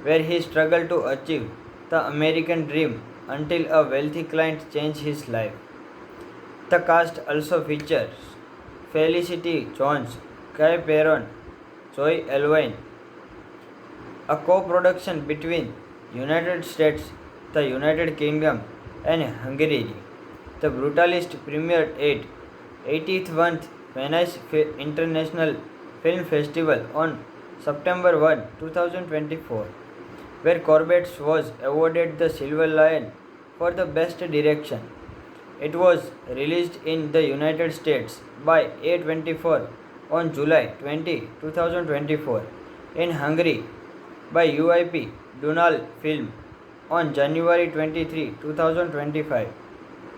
where he struggled to achieve the American dream until a wealthy client changed his life. The cast also features Felicity Jones, Guy Peron, Zoe Alwyn, a co-production between United States, the United Kingdom, and Hungary. The Brutalist premiered at 81st Venice International Film Festival on September 1, 2024, where Corbett was awarded the Silver Lion for the Best Direction. It was released in the United States by A24 on July 20, 2024, in Hungary by UIP Dunal Film on January 23, 2025,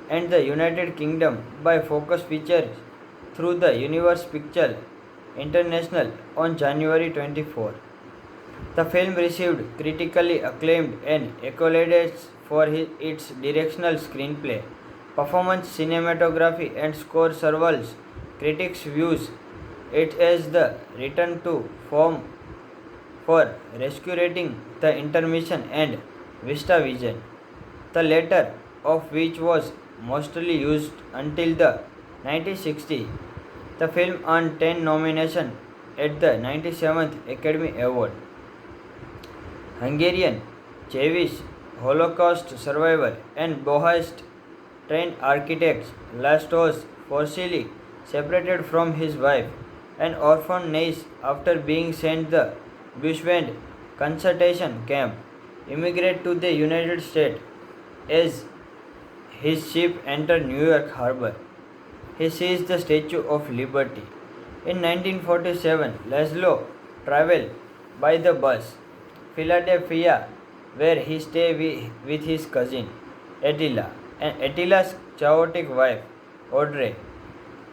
and the United Kingdom by Focus Features through the Universe Pictures International on January 24. The film received critically acclaimed and accolades for its directional screenplay, performance, cinematography, and score. Several critics views it as the return to form for rescuing the intermission and VistaVision, the latter of which was mostly used until the 1960s. The film earned 10 nominations at the 97th Academy Award. Hungarian Jewish Holocaust survivor and Bohist trained architect Laszlo forcibly separated from his wife, an orphan niece after being sent the Bushwind concentration camp, immigrated to the United States as his ship entered New York Harbor. He seized the Statue of Liberty. In 1947, Laszlo traveled by the bus Philadelphia, where he stayed with his cousin Attila and Attila's chaotic wife Audrey.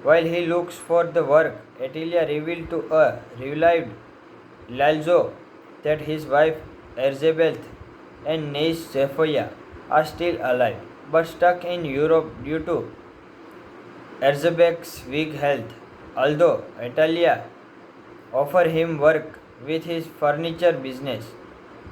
While he looks for the work, Attila revealed to a revived Laszlo that his wife Elizabeth and niece Sophia are still alive, but stuck in Europe due to Erzsébet's weak health. Although Italia offer him work with his furniture business,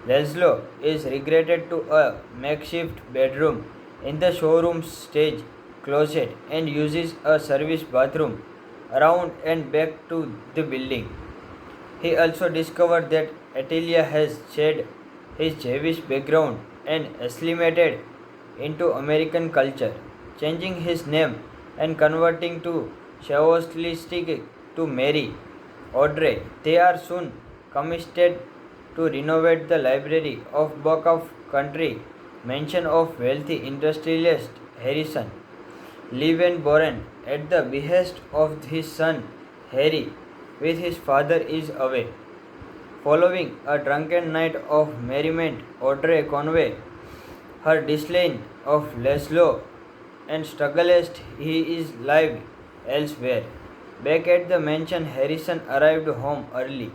Laszlo is relegated to a makeshift bedroom in the showroom's stage closet and uses a service bathroom around and back to the building. He also discovered that Italia has shed his Jewish background and assimilated into American culture, changing his name and converting to Shawostilistic to Mary Audrey. They are soon commissioned to renovate the library of Book of Country, mansion of wealthy industrialist Harrison Lee Van Buren at the behest of his son Harry, with his father is away. Following a drunken night of merriment, Audrey Conway, her disdain of Laszlo, and struggles he is live elsewhere. Back at the mansion, Harrison arrived home early,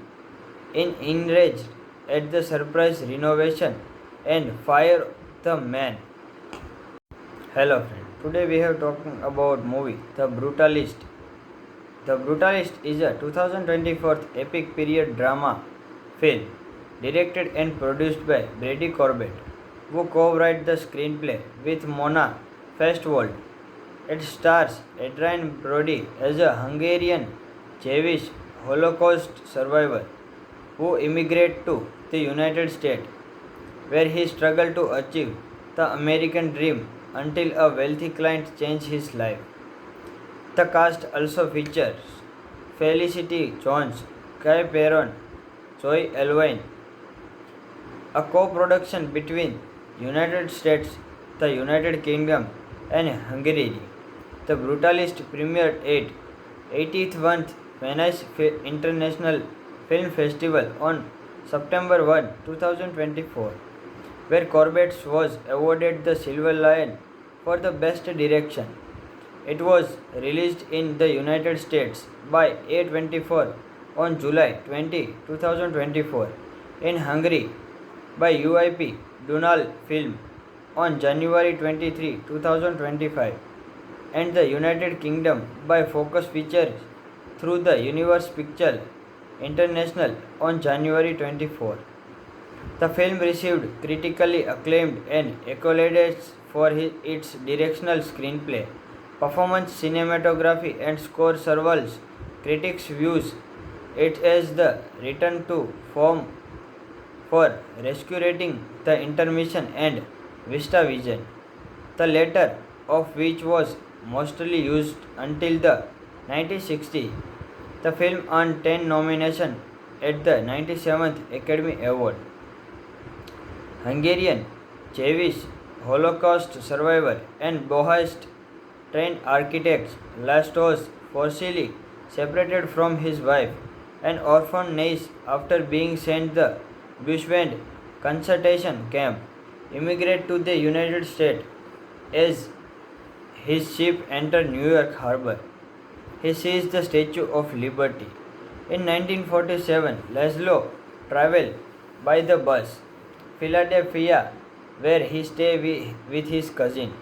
enraged at the surprise renovation and fired the man. Hello friend. Today we have talking about movie The Brutalist. The Brutalist is a 2024 epic period drama film directed and produced by Brady Corbett, who co-wrote the screenplay with Mona Festwald. It stars Adrian Brody as a Hungarian Jewish Holocaust survivor who immigrated to the United States, where he struggled to achieve the American dream until a wealthy client changed his life. The cast also features Felicity Jones, Guy Peron, Joy Elwine, a co-production between United States, the United Kingdom, and Hungary. The Brutalist premiered at 81st Venice International Film Festival on September 1, 2024, where Corbett was awarded the Silver Lion for the Best Direction. It was released in the United States by A24 on July 20, 2024, in Hungary by UIP Dunal Film on January 23, 2025, and the United Kingdom by Focus Features through the Universe Pictures International on January 24. The film received critically acclaimed and accolades for its directional screenplay, performance, cinematography, and score. Several critics views it as the return to form for rescuing the Intermission and VistaVision, the latter of which was mostly used until the 1960s. The film earned 10 nominations at the 97th Academy Award. Hungarian Jewish Holocaust survivor and Bohist trained architect Laszlo forcibly separated from his wife and orphaned niece after being sent to the Bushwind concentration camp, immigrated to the United States as his ship entered New York Harbor. He seized the Statue of Liberty. In 1947, Laszlo traveled by the bus Philadelphia, where he stayed with his cousin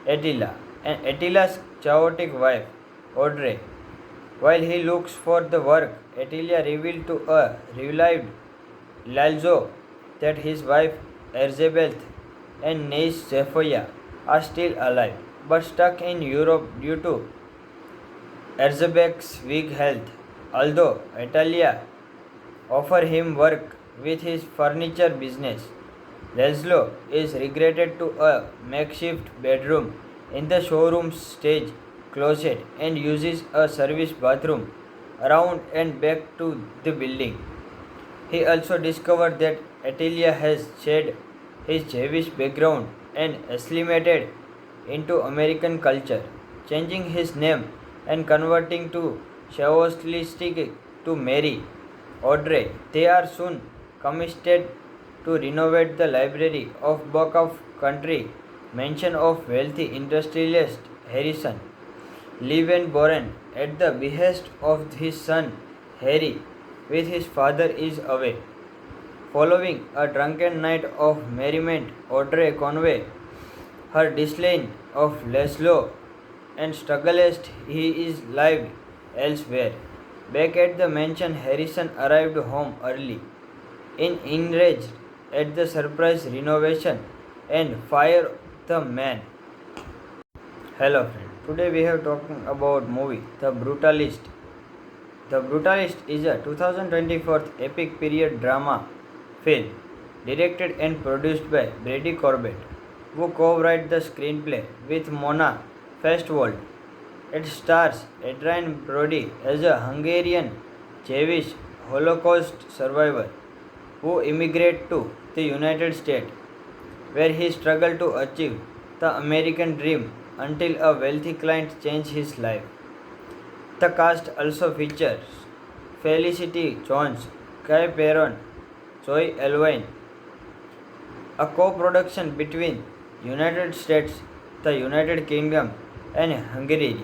Attila and Attila's chaotic wife Audrey. While he looks for the work, Attila revealed to a relieved Laszlo that his wife Erzsébet and niece Sophia are still alive, but stuck in Europe due to Erzsébet's weak health. Although Italia offer him work with his furniture business, Laszlo is relegated to a makeshift bedroom in the showroom's stage closet and uses a service bathroom around and back to the building. He also discovered that Italia has shed his Jewish background and assimilated into American culture, changing his name and converting to Shawostilistic to Mary Audrey. They are soon commissioned to renovate the library of Book of Country, mansion of wealthy industrialist Harrison Lee Van Buren at the behest of his son Harry, with his father is away. Following a drunken night of merriment, Audrey Conway, her disdain of Laszlo, and struggle as he is lived elsewhere. Back at the mansion, Harrison arrived home early, enraged at the surprise renovation and fire the man. Hello friend. Today we have talking about movie The Brutalist. The Brutalist is a 2024 epic period drama film directed and produced by Brady Corbett, who co-wrote the screenplay with Mona Festwald. It stars Adrian Brody as a Hungarian Jewish Holocaust survivor who immigrated to the United States, where he struggled to achieve the American dream until a wealthy client changed his life. The cast also features Felicity Jones, Guy Peron, Joy Elwine, a co-production between United States, the United Kingdom, and Hungary.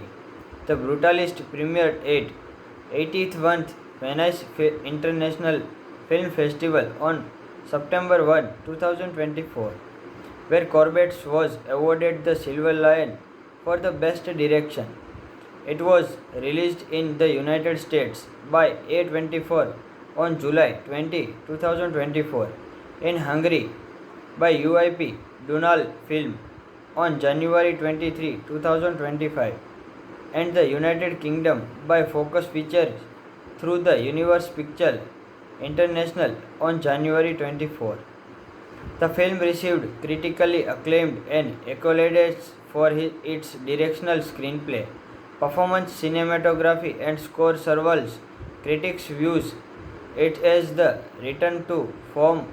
The Brutalist premiered at 81st Venice International Film Festival on September 1, 2024, where Corbett was awarded the Silver Lion for the Best Direction. It was released in the United States by A24 on July 20, 2024, in Hungary by UIP Dunal Film on January 23, 2025, and the United Kingdom by Focus Features through the Universe Pictures International on January 24. The film received critically acclaimed and accolades for its directional screenplay, performance, cinematography, and score. Several critics views it as the return to form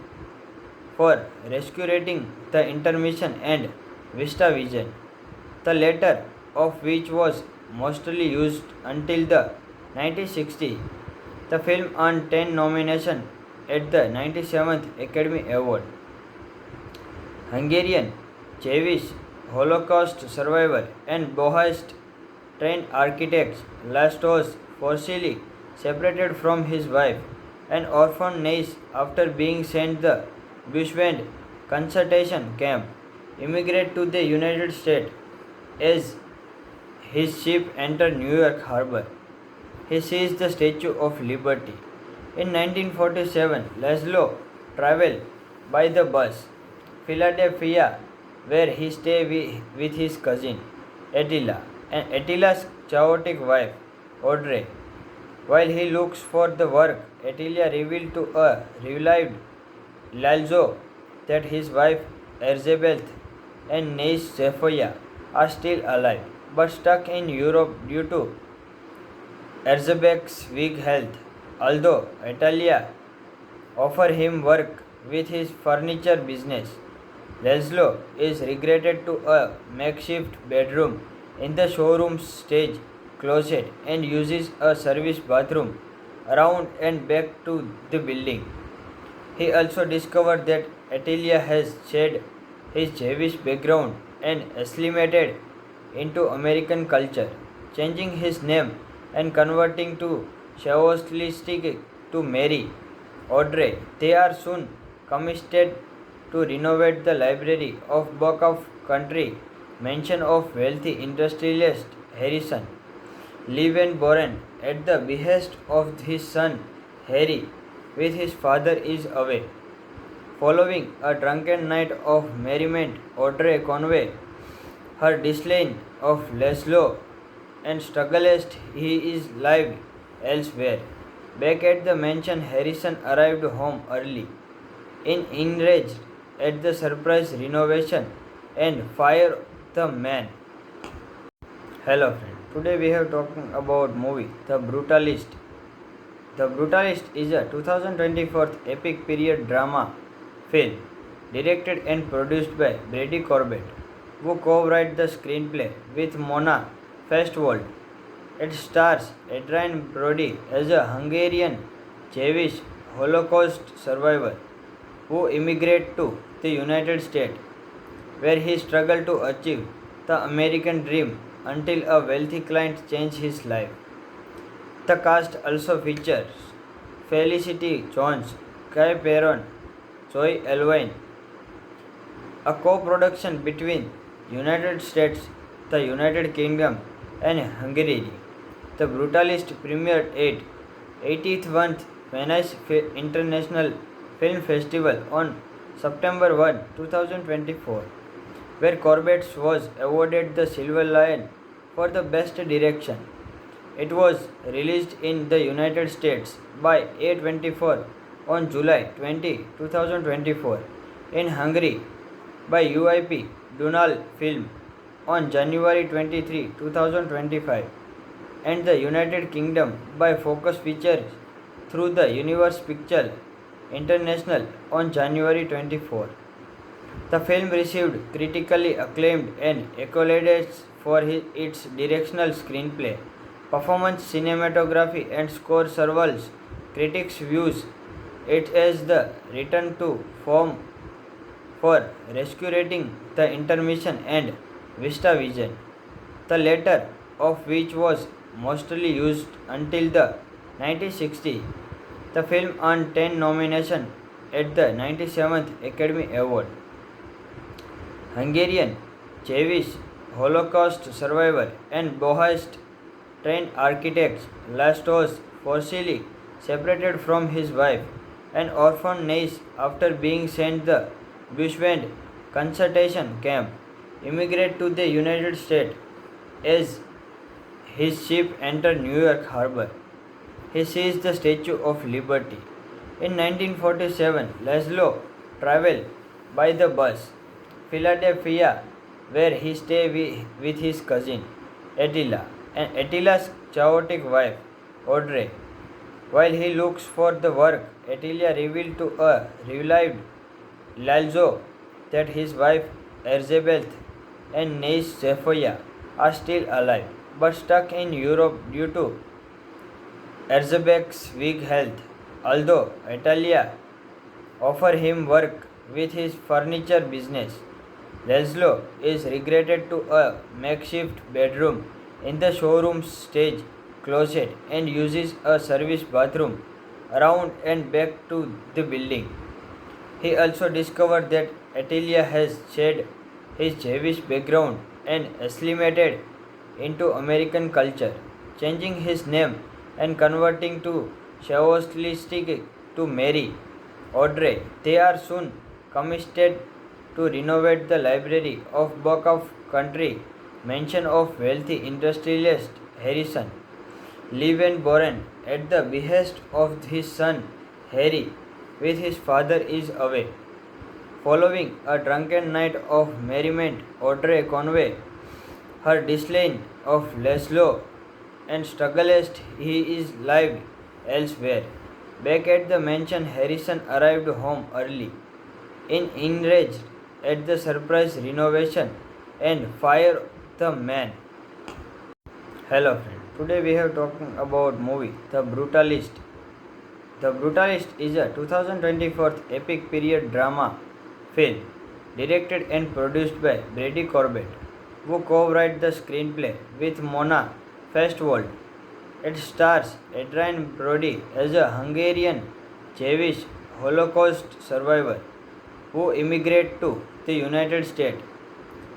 for rescuing the intermission and Vista Vision, the latter of which was mostly used until the 1960s. The film earned 10 nominations at the 97th Academy Award. Hungarian Jewish Holocaust survivor and Bohist trained architect Laszlo forcibly separated from his wife and orphaned niece after being sent the Bushwind concentration camp, immigrated to the United States as his ship entered New York Harbor. He seized the Statue of Liberty. In 1947, Laszlo traveled by the bus Philadelphia, where he stayed with his cousin Attila and Attila's chaotic wife Audrey. While he looks for the work, Attila revealed to a relieved Laszlo that his wife Elizabeth and niece Sophia are still alive, but stuck in Europe due to Elizabeth's weak health. Although Attila offered him work with his furniture business, Laszlo is regretted to a makeshift bedroom in the showroom's stage closet and uses a service bathroom around and back to the building. He also discovered that Attila has shed his Jewish background and assimilated into American culture, changing his name and converting to Shawolistic to marry Audrey. They are soon commissioned to renovate the library of Book of Country mansion of wealthy industrialist Harrison Levenborn at the behest of his son Harry, with his father is away. Following a drunken night of merriment, Audrey Conway, her disdain of Laszlo, and struggle as he is lived elsewhere. Back at the mansion, Harrison arrived home early, enraged at the surprise renovation and fire the man. Hello friend. Today we have talking about movie The Brutalist. The Brutalist is a 2024 epic period drama film directed and produced by Brady Corbett, who co-wrote the screenplay with Mona Festwald. It stars Adrian Brody as a Hungarian Jewish Holocaust survivor who immigrated to the United States, where he struggled to achieve the American dream until a wealthy client changed his life. The cast also features Felicity Jones, Guy Peron, Joy Alwyn, a co-production between United States, the United Kingdom, and Hungary. The Brutalist premiered at 81st Venice International Film Festival on September 1, 2024, where Corbett was awarded the Silver Lion for the Best Direction. It was released in the United States by A24 on July 20, 2024, in Hungary by UIP Dunal Film on January 23, 2025, and the United Kingdom by Focus Features through the Universe Pictures International on January 24. The film received critically acclaimed and accolades for its directional screenplay, performance, cinematography, and score. Several critics views it as the return to form for rescuing the Intermission and VistaVision, the latter of which was mostly used until the 1960s. The film earned 10 nominations at the 97th Academy Award. Hungarian Jewish Holocaust survivor and Bohist trained architect Laszlos forcibly separated from his wife, an orphan niece after being sent the Bushwind concentration camp, immigrated to the United States as his ship entered New York Harbor. He seized the Statue of Liberty. In 1947, Laszlo traveled by the bus Philadelphia, where he stayed with his cousin Attila and Attila's chaotic wife Audrey. While he looks for the work, Attila revealed to a relieved Laszlo that his wife Elizabeth and niece Sophia are still alive, but stuck in Europe due to Elizabeth's weak health. Although Attila offered him work with his furniture business, Laszlo is regretted to a makeshift bedroom in the showroom's stage closet and uses a service bathroom around and back to the building. He also discovered that Attila has shed his Jewish background and assimilated into American culture, changing his name and converting to Shawostilistic to marry Audrey. They are soon commissioned to renovate the library of Book of Country mansion of wealthy industrialist Harrison Lee Van Buren at the behest of his son Harry, with his father is away. Following a drunken night of merriment, Audrey Conway, her disdain of Laszlo, and struggles he is lived elsewhere. Back at the mansion, Harrison arrived home early, enraged at the surprise renovation, and fired the man. Hello friend. Today we have talking about movie The Brutalist. The Brutalist is a 2024 epic period drama film directed and produced by Brady Corbett, who co-wrote the screenplay with Mona Festwald. It stars Adrian Brody as a Hungarian Jewish Holocaust survivor who immigrated to the United States,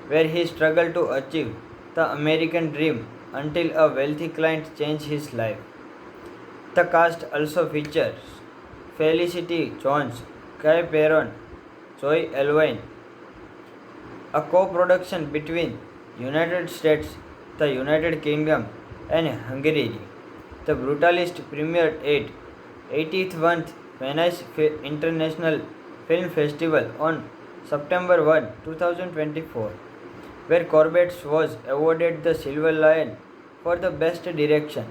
where he struggled to achieve the American dream until a wealthy client changed his life. The cast also features Felicity Jones, Guy Peron, Joy Alwyn, a co-production between United States, the United Kingdom, and Hungary. The Brutalist premiered at 81st Venice International Film Festival on September 1, 2024, where Corbett was awarded the Silver Lion for the Best Direction.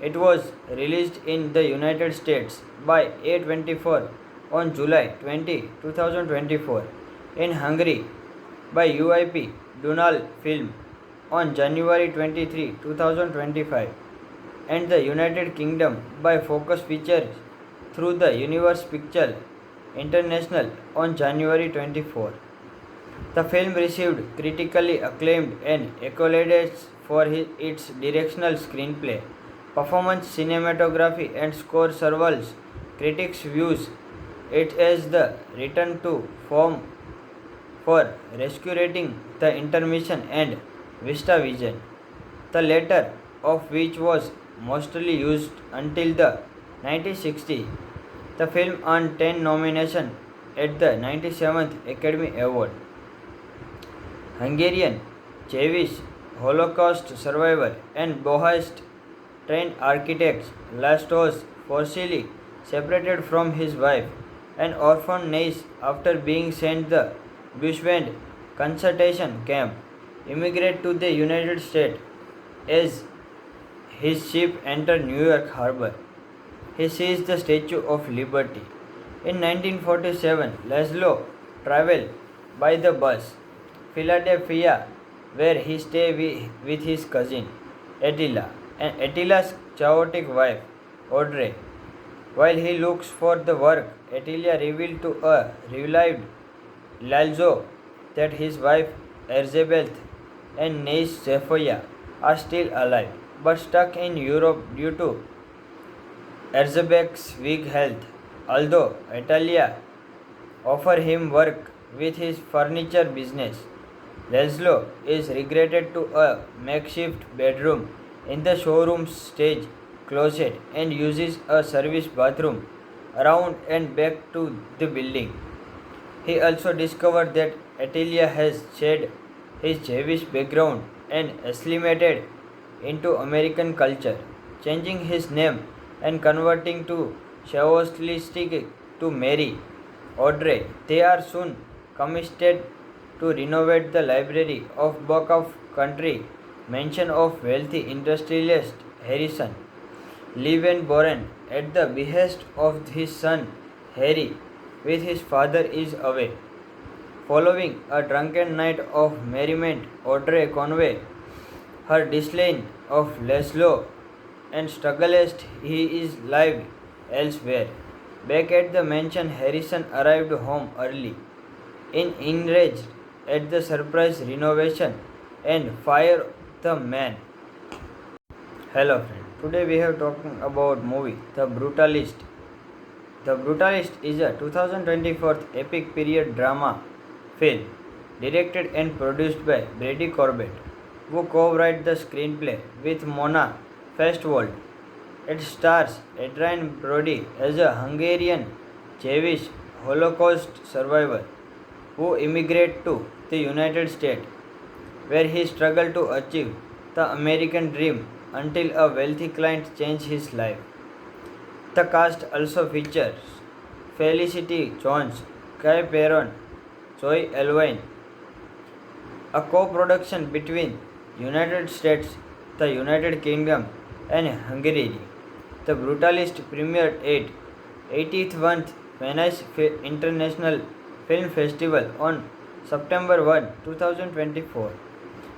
It was released in the United States by A24 on July 20, 2024, in Hungary by UIP Dunal Film on January 23, 2025, and the United Kingdom by Focus Features through the Universe Pictures International on January 24. The film received critically acclaimed and accolades for its directional screenplay, performance, cinematography, and score. Several critics views It is the return to form for rescuing the intermission and Vista Vision, the latter of which was mostly used until the 1960s. The film earned 10 nominations at the 97th Academy Award. Hungarian Jewish Holocaust survivor and Bohist trained architect Laszlos forcibly separated from his wife and orphaned niece after being sent the Bushwind concentration camp, immigrated to the United States as his ship entered New York Harbor. He seized the Statue of Liberty. In 1947, Laszlo traveled by the bus Philadelphia, where he stayed with his cousin Attila and Attila's chaotic wife Audrey. While he looks for the work, Attila revealed to a revived Laszlo that his wife Elizabeth and niece Sophia are still alive but stuck in Europe due to Elizabeth's weak health. Although Italia offered him work with his furniture business, Laszlo is relegated to a makeshift bedroom in the showroom's stage closet and uses a service bathroom around and back to the building. He also discovered that Attila has shed his Jewish background and assimilated into American culture, changing his name and converting to Shawostilistic to marry Audrey. They are soon commissioned to renovate the library of Book of Country, mansion of wealthy industrialist Harrison Boren at the behest of his son Harry, with his father is away. Following a drunken night of merriment, Audrey Conway, her disdain of Laszlo, and struggles he is live elsewhere. Back at the mansion, Harrison arrived home early, enraged at the surprise renovation and fire the man. Hello friend. Today we have talking about movie The Brutalist. The Brutalist is a 2024 epic period drama film directed and produced by Brady Corbett, who co-wrote the screenplay with Mona Festwald. It stars Adrian Brody as a Hungarian Jewish Holocaust survivor who immigrated to the United States, where he struggled to achieve the American dream until a wealthy client changed his life. The cast also features Felicity Jones, Guy Peron, Zoe Elwine, a co-production between United States, the United Kingdom, and Hungary. The Brutalist premiered at 81st Venice International Film Festival on September 1, 2024,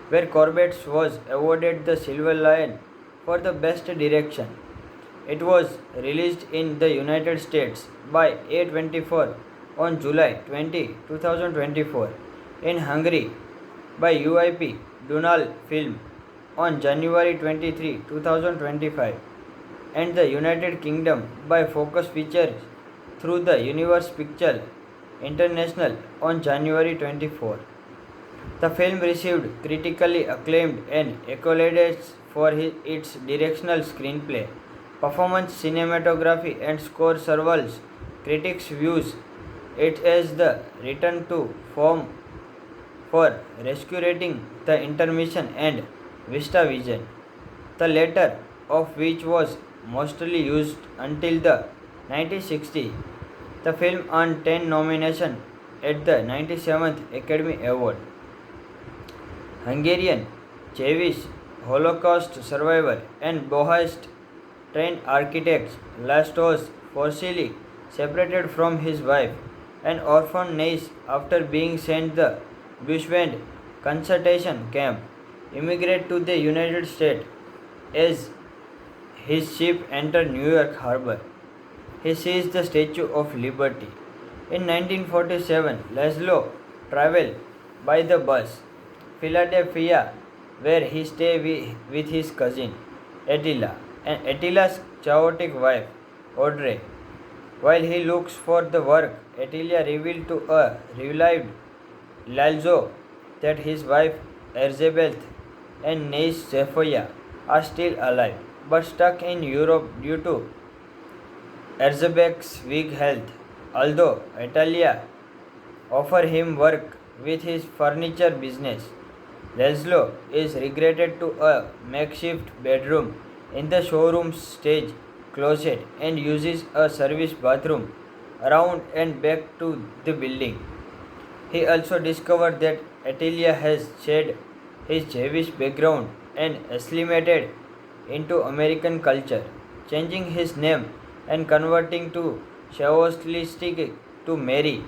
where Corbett was awarded the Silver Lion for the Best Direction. It was released in the United States by A24 on July 20, 2024, in Hungary by UIP Dunal Film on January 23, 2025, and the United Kingdom by Focus Features through the Universe Pictures International on January 24. The film received critically acclaimed and accolades for its directional screenplay, performance, cinematography, and score. Several critics views it as the return to form for rescuing the intermission and Vista Vision, the latter of which was mostly used until the 1960s. The film earned 10 nominations at the 97th Academy Award. Hungarian Jewish Holocaust survivor and Bohist trained architect Laszlos forcibly separated from his wife and orphaned niece after being sent the Bushwind concentration camp, immigrated to the United States as his ship entered New York Harbor. He seized the Statue of Liberty. In 1947, Laszlo traveled by the bus Philadelphia, where he stayed with his cousin Attila and Attila's chaotic wife Audrey. While he looks for the work, Attilia revealed to a revived Lalzo that his wife Elizabeth and niece Sophia are still alive, but stuck in Europe due to Elizabeth's weak health. Although Attilia offers him work with his furniture business, Laszlo is relegated to a makeshift bedroom in the showroom's stage closet and uses a service bathroom around and back to the building. He also discovered that Attilia has shed his Jewish background and assimilated into American culture, changing his name and converting to Shawostilistic to Mary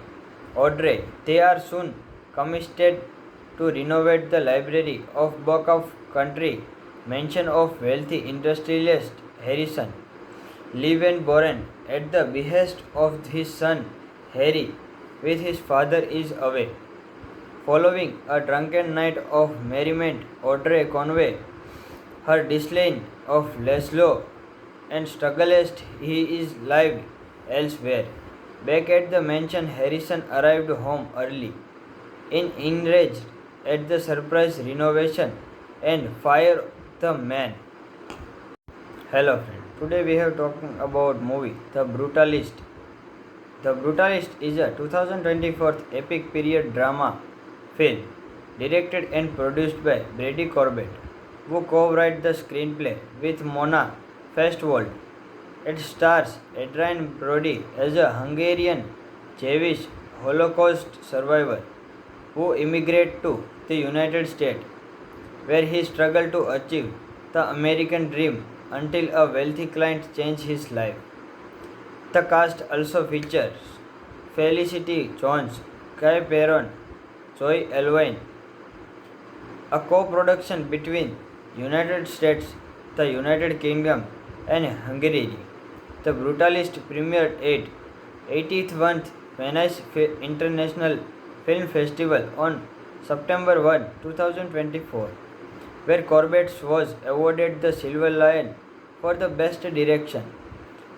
Audrey. They are soon commissioned to renovate the library of Book of Country, mansion of wealthy industrialist Harrison Lee Van Buren at the behest of his son Harry, with his father is away. Following a drunken night of merriment, Audrey Conway, her disdain of Laszlo, and struggles he is live elsewhere. Back at the mansion, Harrison arrived home early, enraged at the surprise renovation, and fired the man. Hello friend. Today we have talking about movie The Brutalist. The Brutalist is a 2024 epic period drama film directed and produced by Brady Corbett, who co-wrote the screenplay with Mona Festwald. It stars Adrian Brody as a Hungarian Jewish Holocaust survivor who immigrated to the United States, where he struggled to achieve the American dream until a wealthy client changed his life. The cast also features Felicity Jones, Guy Peron, Zoe Elwine, a co-production between United States, the United Kingdom, and Hungary. The Brutalist premiered at 81st Venice International Film Festival on September 1, 2024, where Corbett was awarded the Silver Lion for the Best Direction.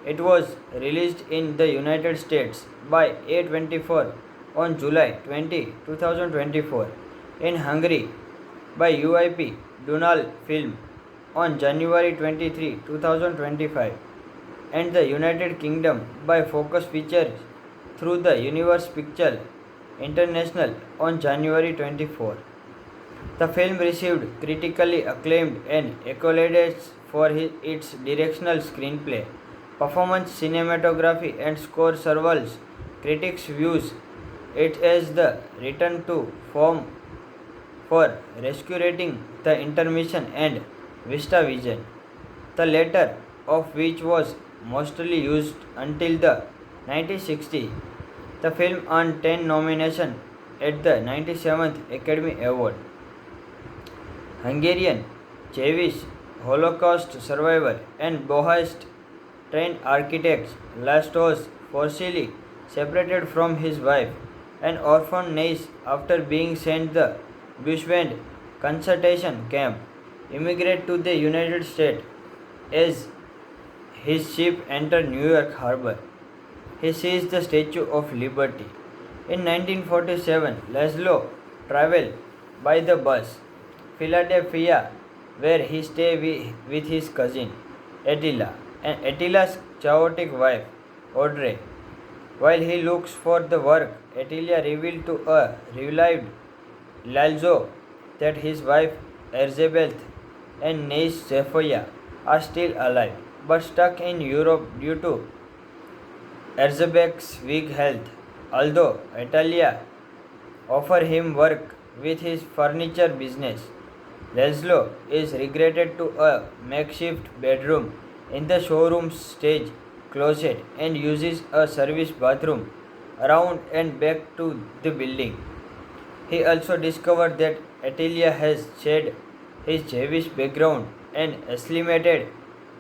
It was released in the United States by A24 on July 20, 2024, in Hungary by UIP Dunal Film on January 23, 2025, and the United Kingdom by Focus Features through the Universe Pictures International on January 24. The film received critically acclaimed and accolades for its directional screenplay, performance, cinematography, and score. Several critics views it as the return to form for rescuing the intermission and Vista Vision, the latter of which was mostly used until the 1960s. The film earned 10 nominations at the 97th Academy Award. Hungarian Jewish Holocaust survivor and Bohist trained architect Laszlo forcibly separated from his wife and orphaned niece after being sent to the Bushwind concentration camp, immigrated to the United States as his ship entered New York Harbor. He seized the Statue of Liberty. In 1947, Laszlo traveled by the bus Philadelphia, where he stayed with his cousin Attila and Attila's chaotic wife Audrey. While he looks for the work, Attila revealed to a revived Lalzo that his wife Elizabeth and niece Sophia are still alive, but stuck in Europe due to Elizabeth's weak health. Although Attila offers him work with his furniture business, Laszlo is relegated to a makeshift bedroom in the showroom's stage closet and uses a service bathroom around and back to the building. He also discovered that Attila has shed his Jewish background and assimilated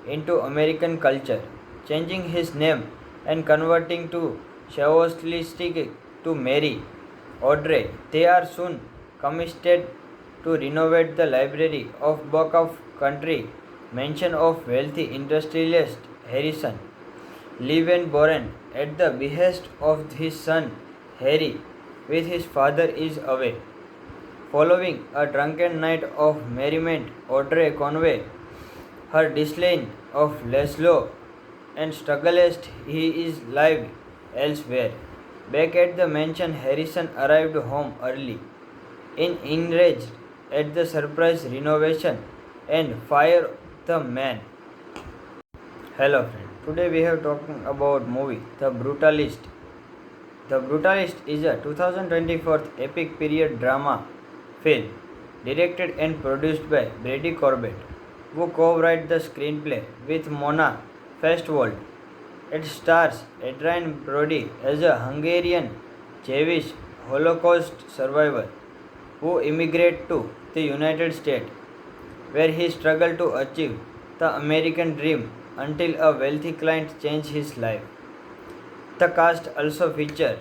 into American culture, changing his name and converting to Shawostilistic to Mary Audrey. They are soon commissioned to renovate the library of Book of Country, mansion of wealthy industrialist Harrison Liebenborn, at the behest of his son Harry, with his father is away. Following a drunken night of merriment, Audrey Conway, her disdain of Laszlo, and strugglest he is live elsewhere. Back at the mansion, Harrison arrived home early, enraged at the surprise renovation and fire the man. Hello friend. Today we have talking about movie The Brutalist. The Brutalist is a 2024 epic period drama film directed and produced by Brady Corbett, who co-wrote the screenplay with Mona Festwald. It stars Adrian Brody as a Hungarian Jewish Holocaust survivor who immigrated to the United States, where he struggled to achieve the American dream until a wealthy client changed his life. The cast also features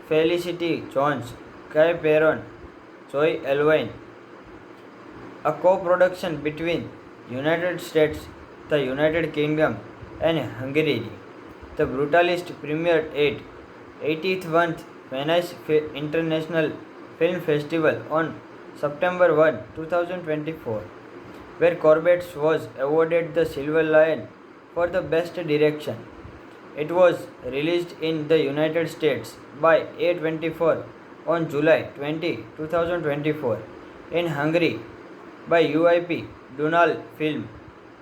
Felicity Jones, Guy Peron, Joy Elwine, a co-production between United States, the United Kingdom, and Hungary. The Brutalist premiered at 81st Venice International Film Festival on September 1, 2024, where Corbett was awarded the Silver Lion for the Best Direction. It was released in the United States by A24 on July 20, 2024, in Hungary by UIP Dunal Film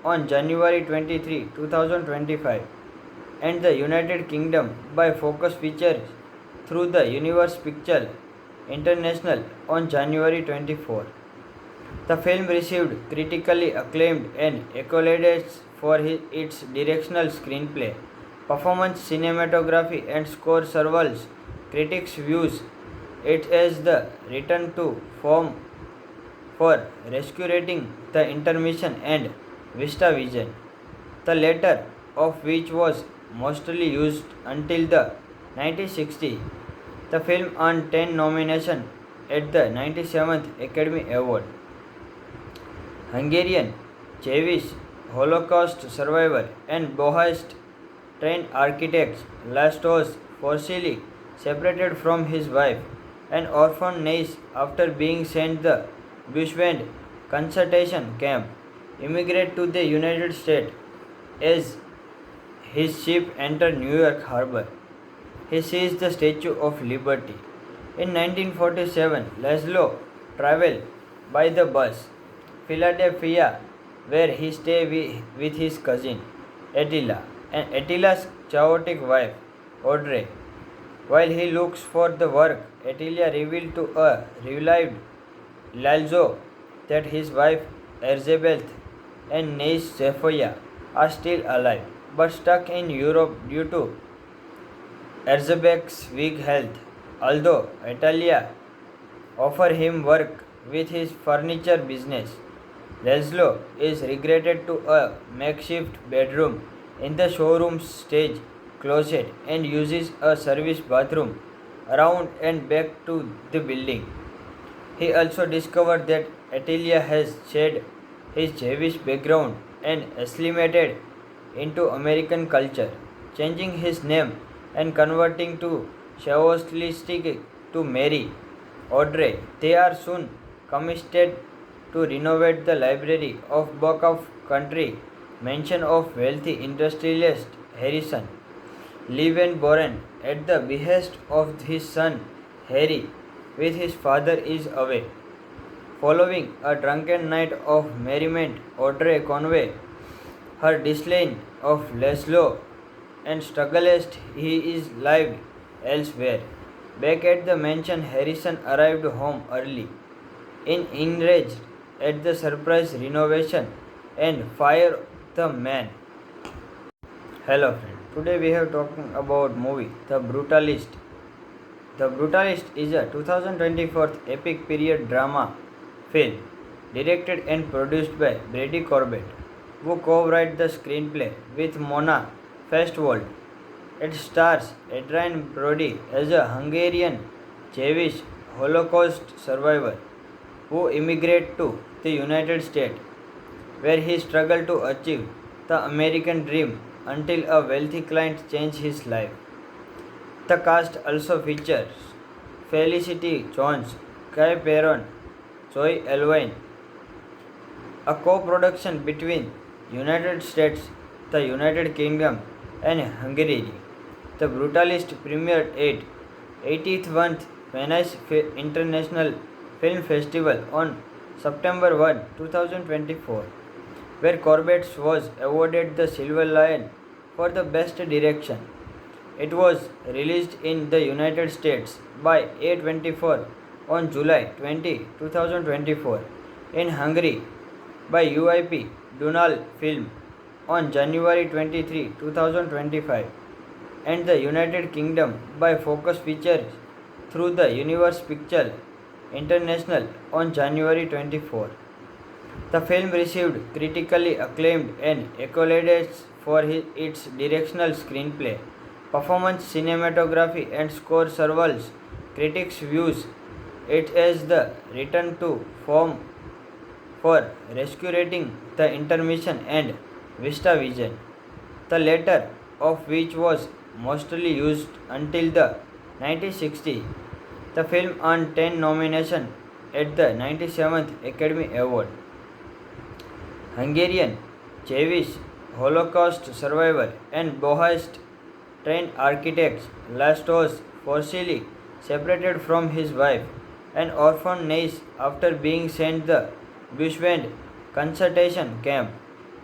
on January 23, 2025, and the United Kingdom by Focus Features through the Universe Pictures International on January 24. The film received critically acclaimed and accolades for its directional screenplay, performance, cinematography, and score. Several critics views it as the return to form for rescuing the Intermission and Vista Vision, the latter of which was mostly used until the 1960s. The film earned 10 nominations at the 97th Academy Award. Hungarian Jewish Holocaust survivor and Bohist trained architect Laszlo forcibly separated from his wife and orphaned niece after being sent the Bushwind concentration camp, immigrated to the United States as his ship entered New York Harbor. He seized the Statue of Liberty. In 1947, Laszlo traveled by the bus Philadelphia, where he stayed with his cousin Attila and Attila's chaotic wife Audrey. While he looks for the work, Attila revealed to a revived Laszlo that his wife Elizabeth and niece Sophia are still alive, but stuck in Europe due to Elizabeth's weak health. Although Attila offered him work with his furniture business, Laszlo is relegated to a makeshift bedroom in the showroom's stage closet and uses a service bathroom around and back to the building. He also discovered that Attila has shed his Jewish background and assimilated into American culture, changing his name and converting to Shawostilistic to marry Audrey. They are soon commissioned to renovate the library of Book of Country mansion of wealthy industrialist Harrison. Liebenborn, at the behest of his son Harry, with his father is away. Following a drunken night of merriment, Audrey Conway, her disdain of Laszlo, and strugglest he is live elsewhere. Back at the mansion, Harrison arrived home early, enraged at the surprise renovation and fire the man. Hello friend. Today we have talking about movie The Brutalist. The Brutalist is a 2024 epic period drama film directed and produced by Brady Corbett, who co-wrote the screenplay with Mona Festwald. It stars Adrian Brody as a Hungarian Jewish Holocaust survivor who immigrated to the United States, where he struggled to achieve the American dream until a wealthy client changed his life. The cast also features Felicity Jones, Guy Peron, Joy Elwyn, a co-production between United States, the United Kingdom, and Hungary. The Brutalist premiered at 81st Venice International Film Festival on September 1, 2024, where Corbett was awarded the Silver Lion for the Best Direction. It was released in the United States by A24 on July 20, 2024, in Hungary by UIP Dunal Film on January 23, 2025, and the United Kingdom by Focus Features through the Universe Pictures International on January 24. The film received critically acclaimed and accolades for its directional screenplay, performance, cinematography, and score. Several critics views it as the return to form for rescuing the Intermission and VistaVision, the latter of which was mostly used until the 1960s. The film earned 10 nominations at the 97th Academy Award. Hungarian Jewish Holocaust survivor and Bohist trained architect Laszlos forcibly separated from his wife and orphaned niece after being sent the Bushwind concentration camp,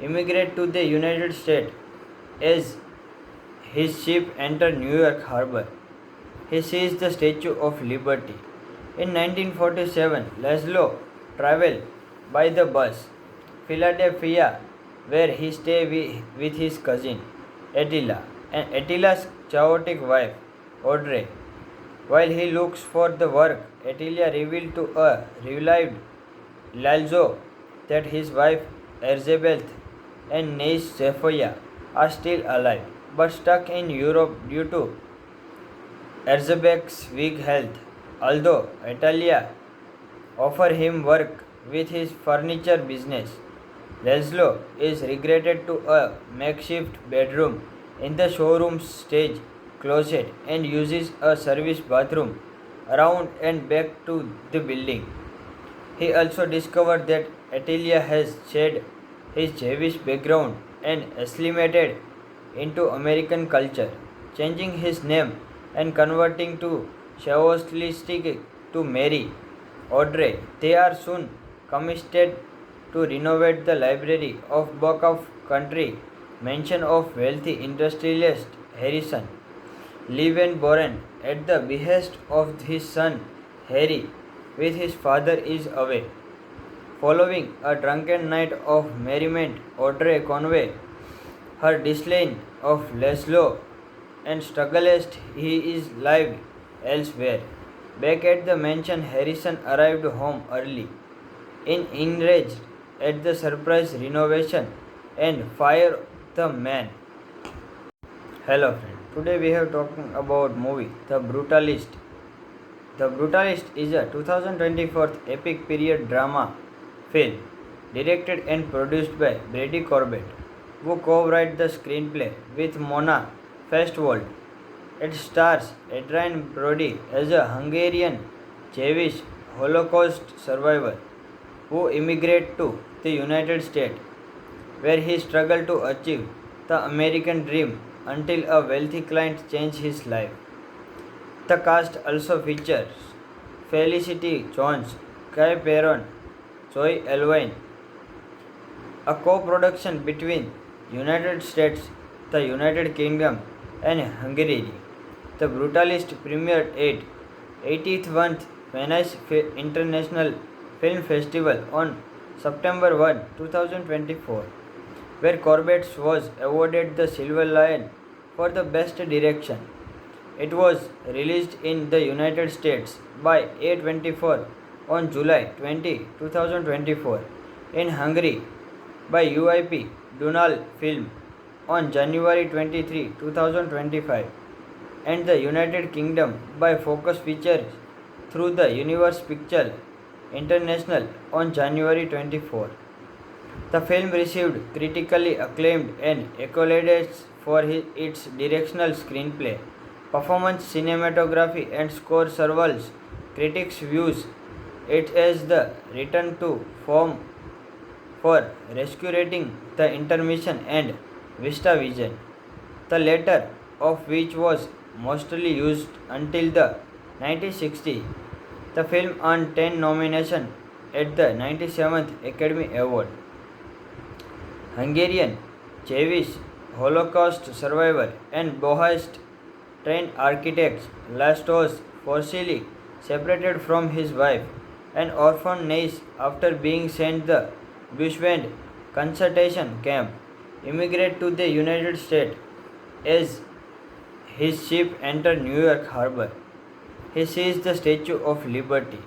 immigrated to the United States as his ship entered New York Harbor. He seized the Statue of Liberty. In 1947, Laszlo traveled by the bus Philadelphia, where he stayed with his cousin Attila and Attila's chaotic wife Audrey. While he looks for the work, Attila revealed to a revived Laszlo that his wife Elizabeth and niece Sophia are still alive, but stuck in Europe due to Elizabeth's weak health. Although Attila offered him work with his furniture business, Laszlo is regretted to a makeshift bedroom in the showroom's stage closet and uses a service bathroom around and back to the building. He also discovered that Attila has shed his Jewish background and assimilated into American culture, changing his name and converting to Shawostilistic to marry Audrey. They are soon commissioned to renovate the library of Book of Country, mention of wealthy industrialist Harrison Lee Van Buren at the behest of his son Harry, with his father is away. Following a drunken night of merriment, Audrey Conway, her disdain of Laszlo, and struggles he is live elsewhere. Back at the mansion, Harrison arrived home early, enraged at the surprise renovation, and fired the man. Hello friend. Today we have talking about movie The Brutalist. The Brutalist is a 2024 epic period drama film directed and produced by Brady Corbett, who co-wrote the screenplay with Mona Festwald. It stars Adrian Brody as a Hungarian Jewish Holocaust survivor who immigrated to the United States, where he struggled to achieve the American dream until a wealthy client changed his life. The cast also features Felicity Jones, Guy Peron, Joy Elwyn, a co-production between United States, the United Kingdom, and Hungary. The Brutalist premiered at 81st Venice International Film Festival on September 1, 2024, where Corbett was awarded the Silver Lion for the Best Direction. It was released in the United States by A24 on July 20, 2024, in Hungary by UIP Dunal Film on January 23, 2025, and the United Kingdom by Focus Features through the Universe Pictures International on January 24. The film received critically acclaimed and accolades for its directional screenplay, performance, cinematography, and score. Several critics views it as the return to form for rescuing the intermission and Vista Vision, the latter of which was mostly used until the 1960s. The film earned 10 nominations at the 97th Academy Award. Hungarian Jewish Holocaust survivor and Bohist trained architect Laszlo forcibly separated from his wife, an orphan niece after being sent the Bushwind concentration camp, immigrated to the United States as his ship entered New York Harbor. He seized the Statue of Liberty.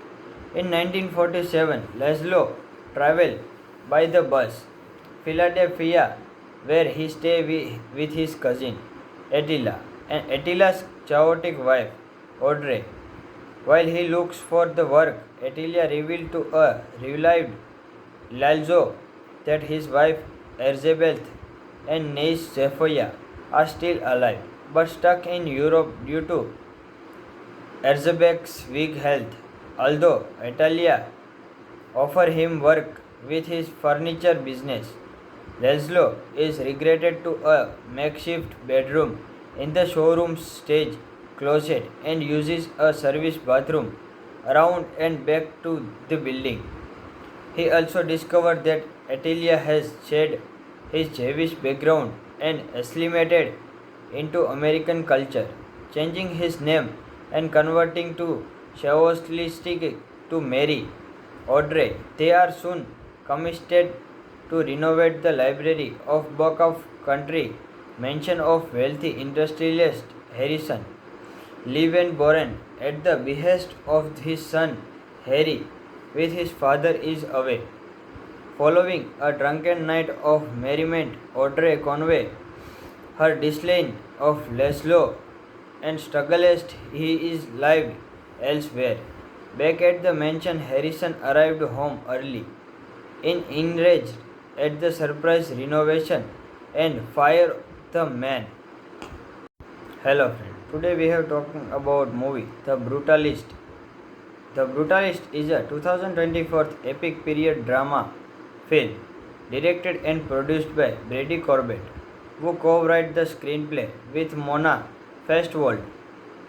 In 1947, Laszlo traveled by the bus Philadelphia, where he stayed with his cousin Attila and Attila's chaotic wife Audrey. While he looks for the work, Attila revealed to a relieved Laszlo that his wife Elizabeth and niece Sophia are still alive, but stuck in Europe due to Elizabeth's weak health. Although Attila offered him work with his furniture business, Laszlo is relegated to a makeshift bedroom in the showroom's stage closet and uses a service bathroom around and back to the building. He also discovered that Attila has shed his Jewish background and assimilated into American culture, changing his name and converting to Shawostilistic to marry Audrey. They are soon commissioned to renovate the library of Book of Country, mansion of wealthy industrialist Harrison Levenborn at the behest of his son Harry, with his father is away. Following a drunken night of merriment, Audrey convey her disdain of Laszlo and struggles he is lived elsewhere. Back at the mansion, Harrison arrived home early, enraged at the surprise renovation and fire the man. Hello friend. Today we have talking about movie The Brutalist. The Brutalist is a 2024 epic period drama film directed and produced by Brady Corbett, who co-wrote the screenplay with Mona Festwald.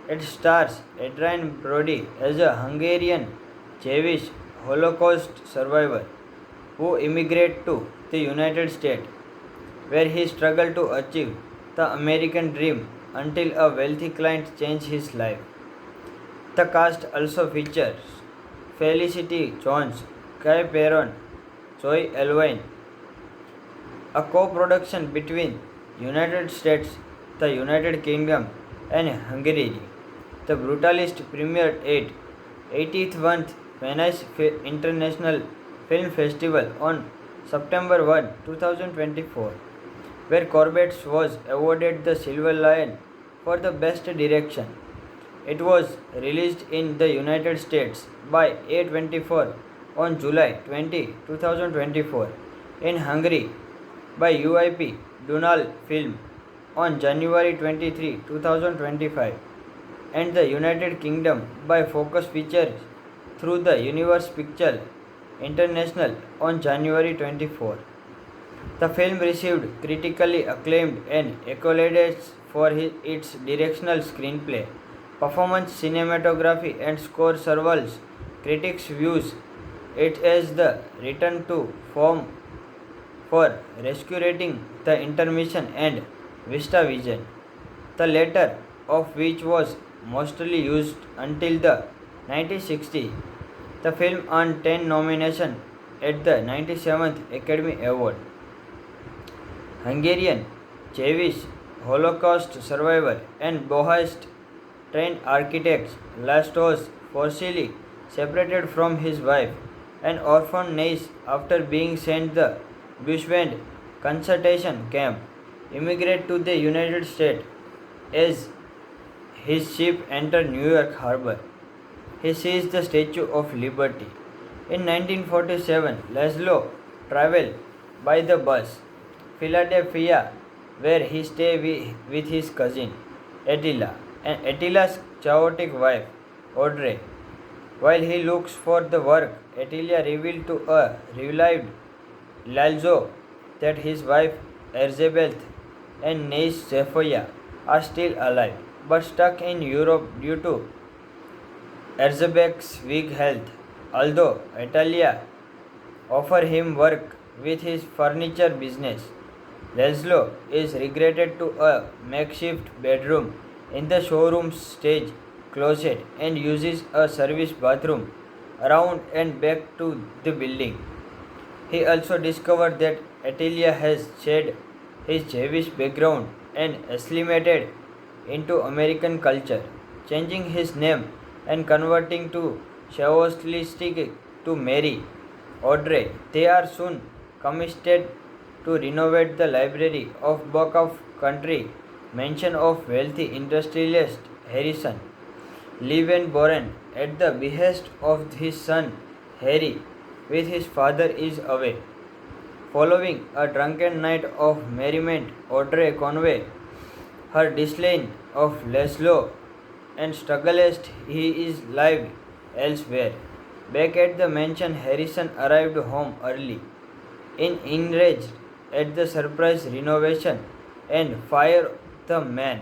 It stars Adrian Brody as a Hungarian Jewish Holocaust survivor who immigrated to the United States, where he struggled to achieve the American dream until a wealthy client changed his life. The cast also features Felicity Jones, Guy Peron, Zoe Elwyn, a co-production between United States, the United Kingdom, and Hungary. The Brutalist premiered at 81st Venice International Film Festival on September 1, 2024, where Corbett was awarded the Silver Lion for the Best Direction. It was released in the United States by A24 on July 20, 2024, in Hungary by UIP Dunal Film on January 23, 2025, and the United Kingdom by Focus Features through the Universe Pictures International on January 24. The film received critically acclaimed and accolades for its directional screenplay, performance, cinematography, and score. Several critics views it as the return to form for rescuing the intermission and Vista Vision, the latter of which was mostly used until the 1960s. The film earned 10 nominations at the 97th Academy Award. Hungarian Jewish Holocaust survivor and Bohist trained architect Laszlo forcibly separated from his wife, an orphan niece after being sent the Bushwind concentration camp, immigrated to the United States as his ship entered New York Harbor. He seized the Statue of Liberty. In 1947, Laszlo traveled by the bus Philadelphia, where he stays with his cousin, Attila, and Attila's chaotic wife, Audrey. While he looks for the work, Attila revealed to a relieved Lalzo that his wife Elizabeth and niece Sophia are still alive, but stuck in Europe due to Elizabeth's weak health. Although Italia offers him work with his furniture business, Laszlo is relegated to a makeshift bedroom in the showroom's stage closet and uses a service bathroom around and back to the building. He also discovered that Attila has shed his Jewish background and assimilated into American culture, changing his name and converting to Shawostilistic to marry Audrey. They are soon commissioned to renovate the library of Book of Country, mention of wealthy industrialist Harrison Levenborn at the behest of his son Harry, with his father is away. Following a drunken night of merriment, Audrey Conway, her disdain of Laszlo, and struggles he is live elsewhere. Back at the mansion, Harrison arrived home early, enraged at the surprise renovation, and fired the man